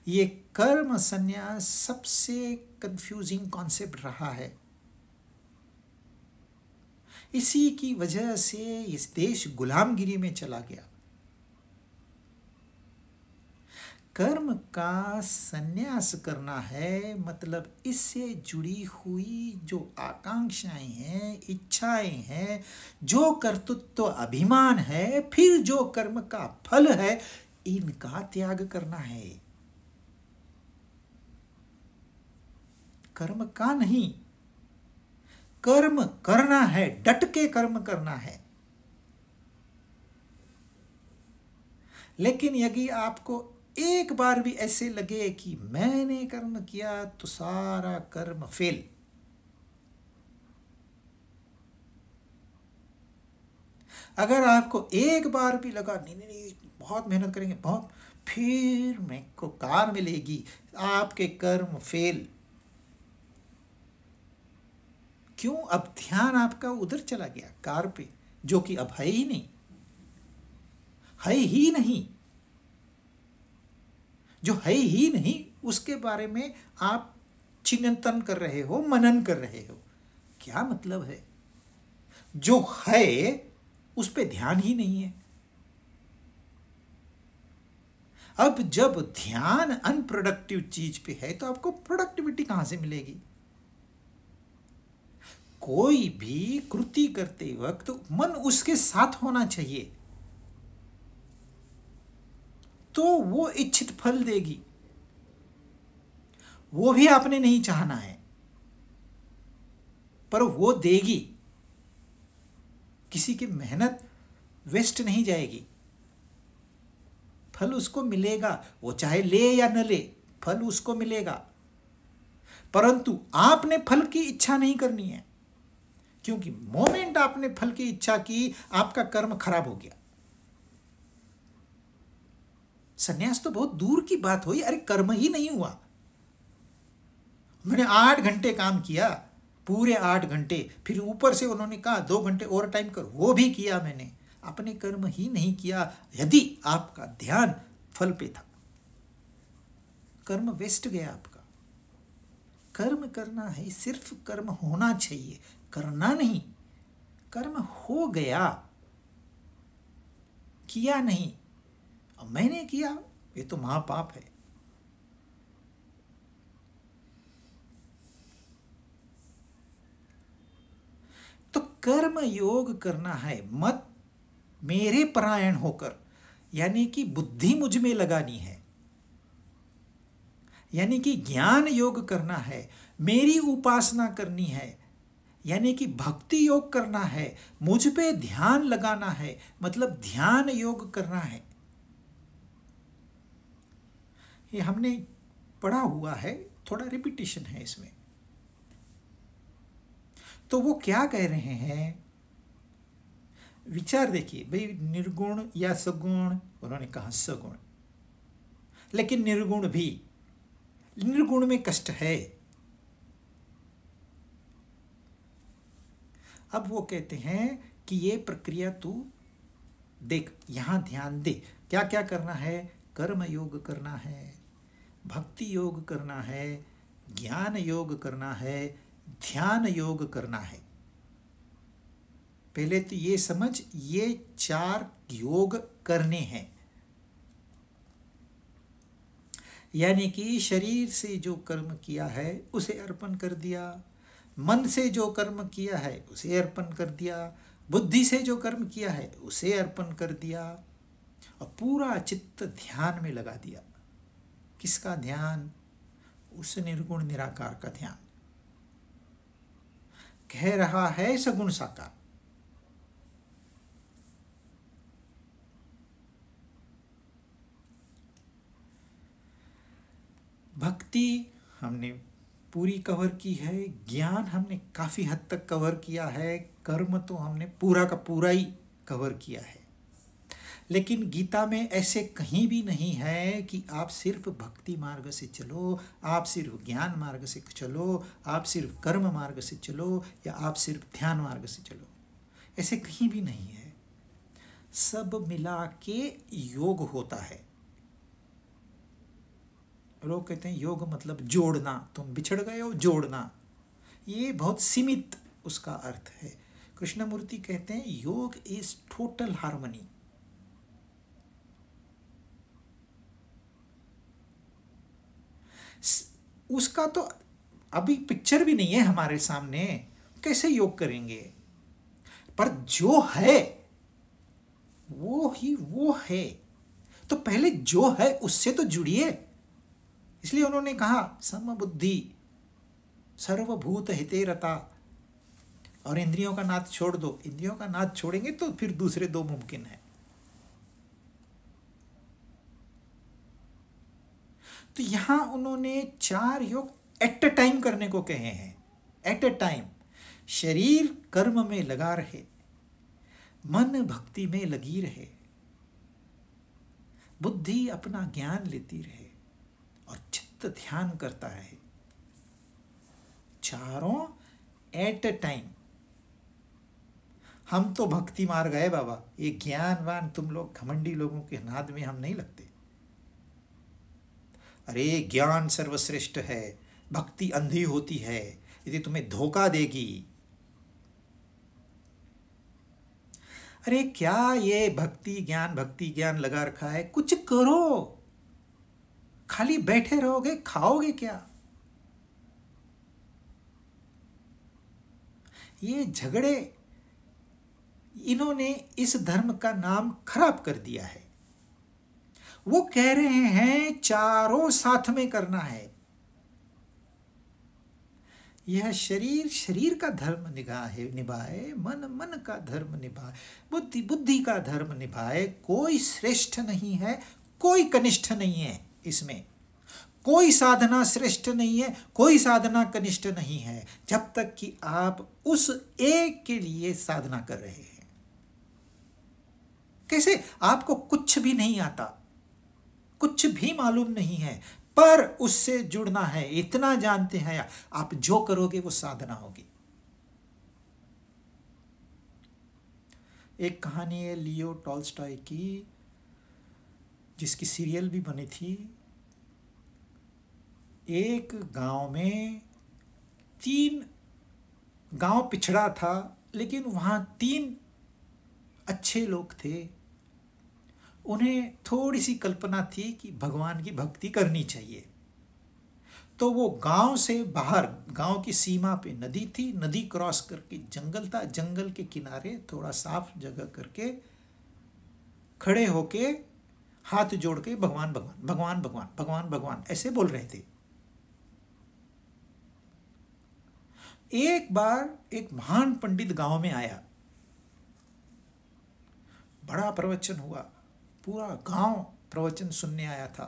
ये कर्म संन्यास सबसे कंफ्यूजिंग कॉन्सेप्ट रहा है। इसी की वजह से इस देश गुलामगिरी में चला गया। कर्म का संन्यास करना है मतलब इससे जुड़ी हुई जो आकांक्षाएं हैं, इच्छाएं हैं, जो कर्तृत्व अभिमान है, फिर जो कर्म का फल है, इनका त्याग करना है। कर्म का नहीं, कर्म करना है, डट के कर्म करना है। लेकिन यदि आपको एक बार भी ऐसे लगे कि मैंने कर्म किया तो सारा कर्म फेल, अगर आपको एक बार भी लगा नहीं नहीं नहीं बहुत मेहनत करेंगे बहुत, फिर मेरे को कार मिलेगी, आपके कर्म फेल। क्यों? अब ध्यान आपका उधर चला गया, कार पे, जो कि अब है ही नहीं। है ही नहीं, जो है ही नहीं उसके बारे में आप चिंतन कर रहे हो, मनन कर रहे हो। क्या मतलब है? जो है उस पे ध्यान ही नहीं है। अब जब ध्यान अनप्रोडक्टिव चीज पे है तो आपको प्रोडक्टिविटी कहां से मिलेगी? कोई भी कृति करते वक्त मन उसके साथ होना चाहिए, तो वो इच्छित फल देगी। वो भी आपने नहीं चाहना है, पर वो देगी। किसी की मेहनत वेस्ट नहीं जाएगी, फल उसको मिलेगा। वो चाहे ले या न ले, फल उसको मिलेगा। परंतु आपने फल की इच्छा नहीं करनी है, क्योंकि मोमेंट आपने फल की इच्छा की, आपका कर्म खराब हो गया। सन्यास तो बहुत दूर की बात हुई, अरे कर्म ही नहीं हुआ। मैंने 8 घंटे काम किया, पूरे 8 घंटे, फिर ऊपर से उन्होंने कहा 2 घंटे और टाइम कर, वो भी किया मैंने। आपने कर्म ही नहीं किया। यदि आपका ध्यान फल पे था, कर्म वेस्ट गया आपका। कर्म करना है, सिर्फ कर्म होना चाहिए, करना नहीं। कर्म हो गया, किया नहीं, अब मैंने किया, ये तो महापाप है। तो कर्म योग करना है, मत मेरे परायण होकर, यानी कि बुद्धि मुझ में लगानी है, यानी कि ज्ञान योग करना है, मेरी उपासना करनी है, यानी कि भक्ति योग करना है, मुझ पे ध्यान लगाना है, मतलब ध्यान योग करना है। ये हमने पढ़ा हुआ है, थोड़ा रिपीटिशन है इसमें। तो वो क्या कह रहे हैं, विचार देखिए भाई, निर्गुण या सगुण? उन्होंने कहा सगुण, लेकिन निर्गुण भी, निर्गुण में कष्ट है। अब वो कहते हैं कि ये प्रक्रिया तू देख, यहां ध्यान दे, क्या क्या करना है। कर्म योग करना है, भक्ति योग करना है, ज्ञान योग करना है, ध्यान योग करना है। पहले तो ये समझ, ये 4 योग करने हैं। यानी कि शरीर से जो कर्म किया है उसे अर्पण कर दिया, मन से जो कर्म किया है उसे अर्पण कर दिया, बुद्धि से जो कर्म किया है उसे अर्पण कर दिया, और पूरा चित्त ध्यान में लगा दिया। किसका ध्यान? उस निर्गुण निराकार का ध्यान। कह रहा है सगुण साकार। भक्ति हमने पूरी कवर की है, ज्ञान हमने काफी हद तक कवर किया है, कर्म तो हमने पूरा का पूरा ही कवर किया है। लेकिन गीता में ऐसे कहीं भी नहीं है कि आप सिर्फ भक्ति मार्ग से चलो, आप सिर्फ ज्ञान मार्ग से चलो, आप सिर्फ कर्म मार्ग से चलो, या आप सिर्फ ध्यान मार्ग से चलो। ऐसे कहीं भी नहीं है। सब मिला के योग होता है। लोग कहते हैं योग मतलब जोड़ना, तुम बिछड़ गए हो, जोड़ना। ये बहुत सीमित उसका अर्थ है। कृष्णमूर्ति कहते हैं योग इज टोटल हार्मनी। उसका तो अभी पिक्चर भी नहीं है हमारे सामने, कैसे योग करेंगे? पर जो है वो ही वो है। तो पहले जो है उससे तो जुड़िए। इसलिए उन्होंने कहा समबुद्धि, सर्वभूत हिते रता, और इंद्रियों का नाद छोड़ दो। इंद्रियों का नाद छोड़ेंगे तो फिर दूसरे 2 मुमकिन है। तो यहां उन्होंने 4 योग एट अ टाइम करने को कहे हैं। एट अ टाइम शरीर कर्म में लगा रहे, मन भक्ति में लगी रहे, बुद्धि अपना ज्ञान लेती रहे, और चित्त ध्यान करता रहे। चारों एट अ टाइम। हम तो भक्ति मार गए बाबा, ये ज्ञानवान तुम लोग घमंडी लोगों के नाद में हम नहीं लगते। अरे ज्ञान सर्वश्रेष्ठ है, भक्ति अंधी होती है, यदि तुम्हें धोखा देगी। अरे क्या ये भक्ति ज्ञान लगा रखा है, कुछ करो। खाली बैठे रहोगे, खाओगे क्या? ये झगड़े, इन्होंने इस धर्म का नाम खराब कर दिया है। वो कह रहे हैं चारों साथ में करना है। यह शरीर शरीर का धर्म निभाए, मन मन का धर्म निभाए, बुद्धि बुद्धि का धर्म निभाए। कोई श्रेष्ठ नहीं है, कोई कनिष्ठ नहीं है। इसमें कोई साधना श्रेष्ठ नहीं है, कोई साधना कनिष्ठ नहीं है, जब तक कि आप उस एक के लिए साधना कर रहे हैं। कैसे? आपको कुछ भी नहीं आता, कुछ भी मालूम नहीं है, पर उससे जुड़ना है, इतना जानते हैं आप, जो करोगे वो साधना होगी। एक कहानी है लियो टॉल्स्टॉय की, जिसकी सीरियल भी बनी थी। एक गांव में 3 गांव पिछड़ा था, लेकिन वहां 3 अच्छे लोग थे। उन्हें थोड़ी सी कल्पना थी कि भगवान की भक्ति करनी चाहिए। तो वो गांव से बाहर, गांव की सीमा पे नदी थी, नदी क्रॉस करके जंगल था, जंगल के किनारे थोड़ा साफ जगह करके खड़े होके हाथ जोड़ के भगवान भगवान भगवान भगवान भगवान भगवान ऐसे बोल रहे थे। एक बार एक महान पंडित गांव में आया, बड़ा प्रवचन हुआ, पूरा गांव प्रवचन सुनने आया था।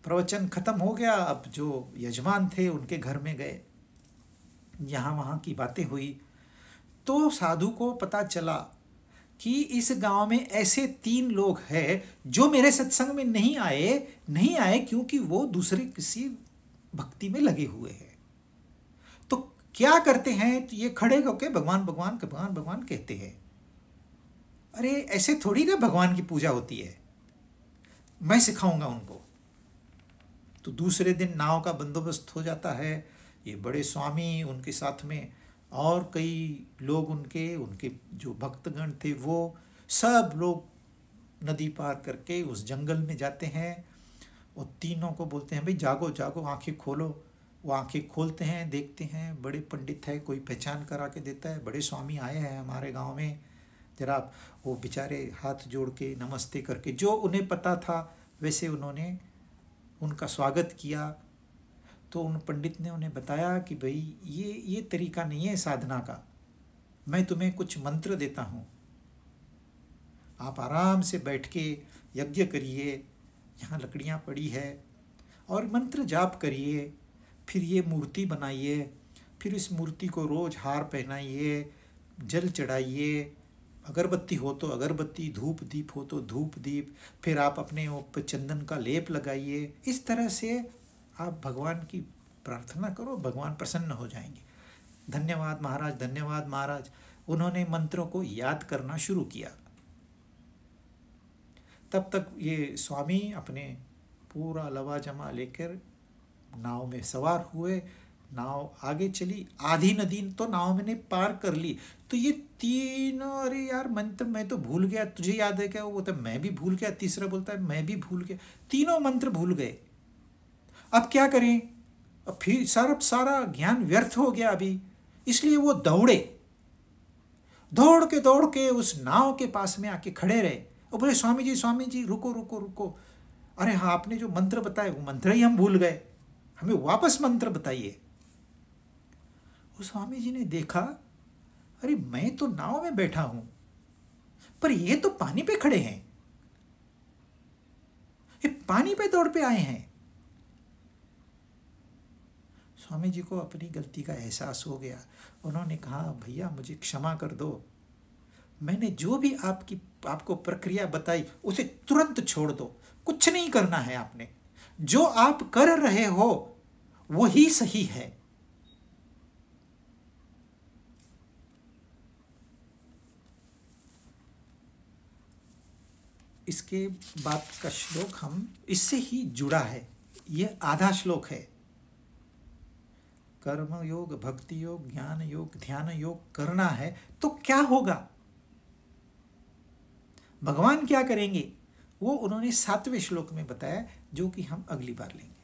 प्रवचन खत्म हो गया, अब जो यजमान थे उनके घर में गए, यहाँ वहाँ की बातें हुई। तो साधु को पता चला कि इस गांव में ऐसे 3 लोग हैं जो मेरे सत्संग में नहीं आए क्योंकि वो दूसरे किसी भक्ति में लगे हुए हैं। तो क्या करते हैं? तो ये खड़े होकर भगवान भगवान भगवान भगवान कहते हैं। अरे ऐसे थोड़ी ना भगवान की पूजा होती है, मैं सिखाऊंगा उनको। तो दूसरे दिन नाव का बंदोबस्त हो जाता है। ये बड़े स्वामी, उनके साथ में और कई लोग, उनके जो भक्तगण थे, वो सब लोग नदी पार करके उस जंगल में जाते हैं और तीनों को बोलते हैं भाई जागो जागो, आंखें खोलो। वो आंखें खोलते हैं, देखते हैं बड़े पंडित है, कोई पहचान करा के देता है, बड़े स्वामी आए हैं हमारे गांव में, जरा। वो बेचारे हाथ जोड़ के नमस्ते करके, जो उन्हें पता था वैसे उन्होंने उनका स्वागत किया। तो उन पंडित ने उन्हें बताया कि भाई ये तरीका नहीं है साधना का, मैं तुम्हें कुछ मंत्र देता हूँ, आप आराम से बैठ के यज्ञ करिए, यहाँ लकड़ियाँ पड़ी है, और मंत्र जाप करिए, फिर ये मूर्ति बनाइए, फिर इस मूर्ति को रोज़ हार पहनाइए, जल चढ़ाइए, अगरबत्ती हो तो अगरबत्ती, धूप दीप हो तो धूप दीप, फिर आप अपने ऊपर चंदन का लेप लगाइए। इस तरह से आप भगवान की प्रार्थना करो, भगवान प्रसन्न हो जाएंगे। धन्यवाद महाराज, धन्यवाद महाराज। उन्होंने मंत्रों को याद करना शुरू किया। तब तक ये स्वामी अपने पूरा लवाजमा लेकर नाव में सवार हुए। नाव आगे चली, आधी नदी तो नाव मैंने पार कर ली। तो ये तीनों, अरे यार मंत्र मैं तो भूल गया, तुझे याद है क्या? वो तो मैं भी भूल गया। तीसरा बोलता है मैं भी भूल गया। तीनों मंत्र भूल गए। अब क्या करें? अब फिर सारा ज्ञान व्यर्थ हो गया अभी। इसलिए वो दौड़ के उस नाव के पास में आके खड़े रहे और बोले स्वामी जी रुको रुको रुको, अरे हाँ आपने जो मंत्र बताए वो मंत्र ही हम भूल गए, हमें वापस मंत्र बताइए। उस स्वामी जी ने देखा, अरे मैं तो नाव में बैठा हूं, पर ये तो पानी पे खड़े हैं, ये पानी पे दौड़ पे आए हैं। स्वामी जी को अपनी गलती का एहसास हो गया। उन्होंने कहा भैया मुझे क्षमा कर दो, मैंने जो भी आपको प्रक्रिया बताई उसे तुरंत छोड़ दो, कुछ नहीं करना है आपने, जो आप कर रहे हो वही सही है। इसके बाद का श्लोक हम इससे ही जुड़ा है, ये आधा श्लोक है। कर्म योग, भक्ति योग, ज्ञान योग, ध्यान योग करना है तो क्या होगा, भगवान क्या करेंगे, वो उन्होंने 7वें श्लोक में बताया, जो कि हम अगली बार लेंगे।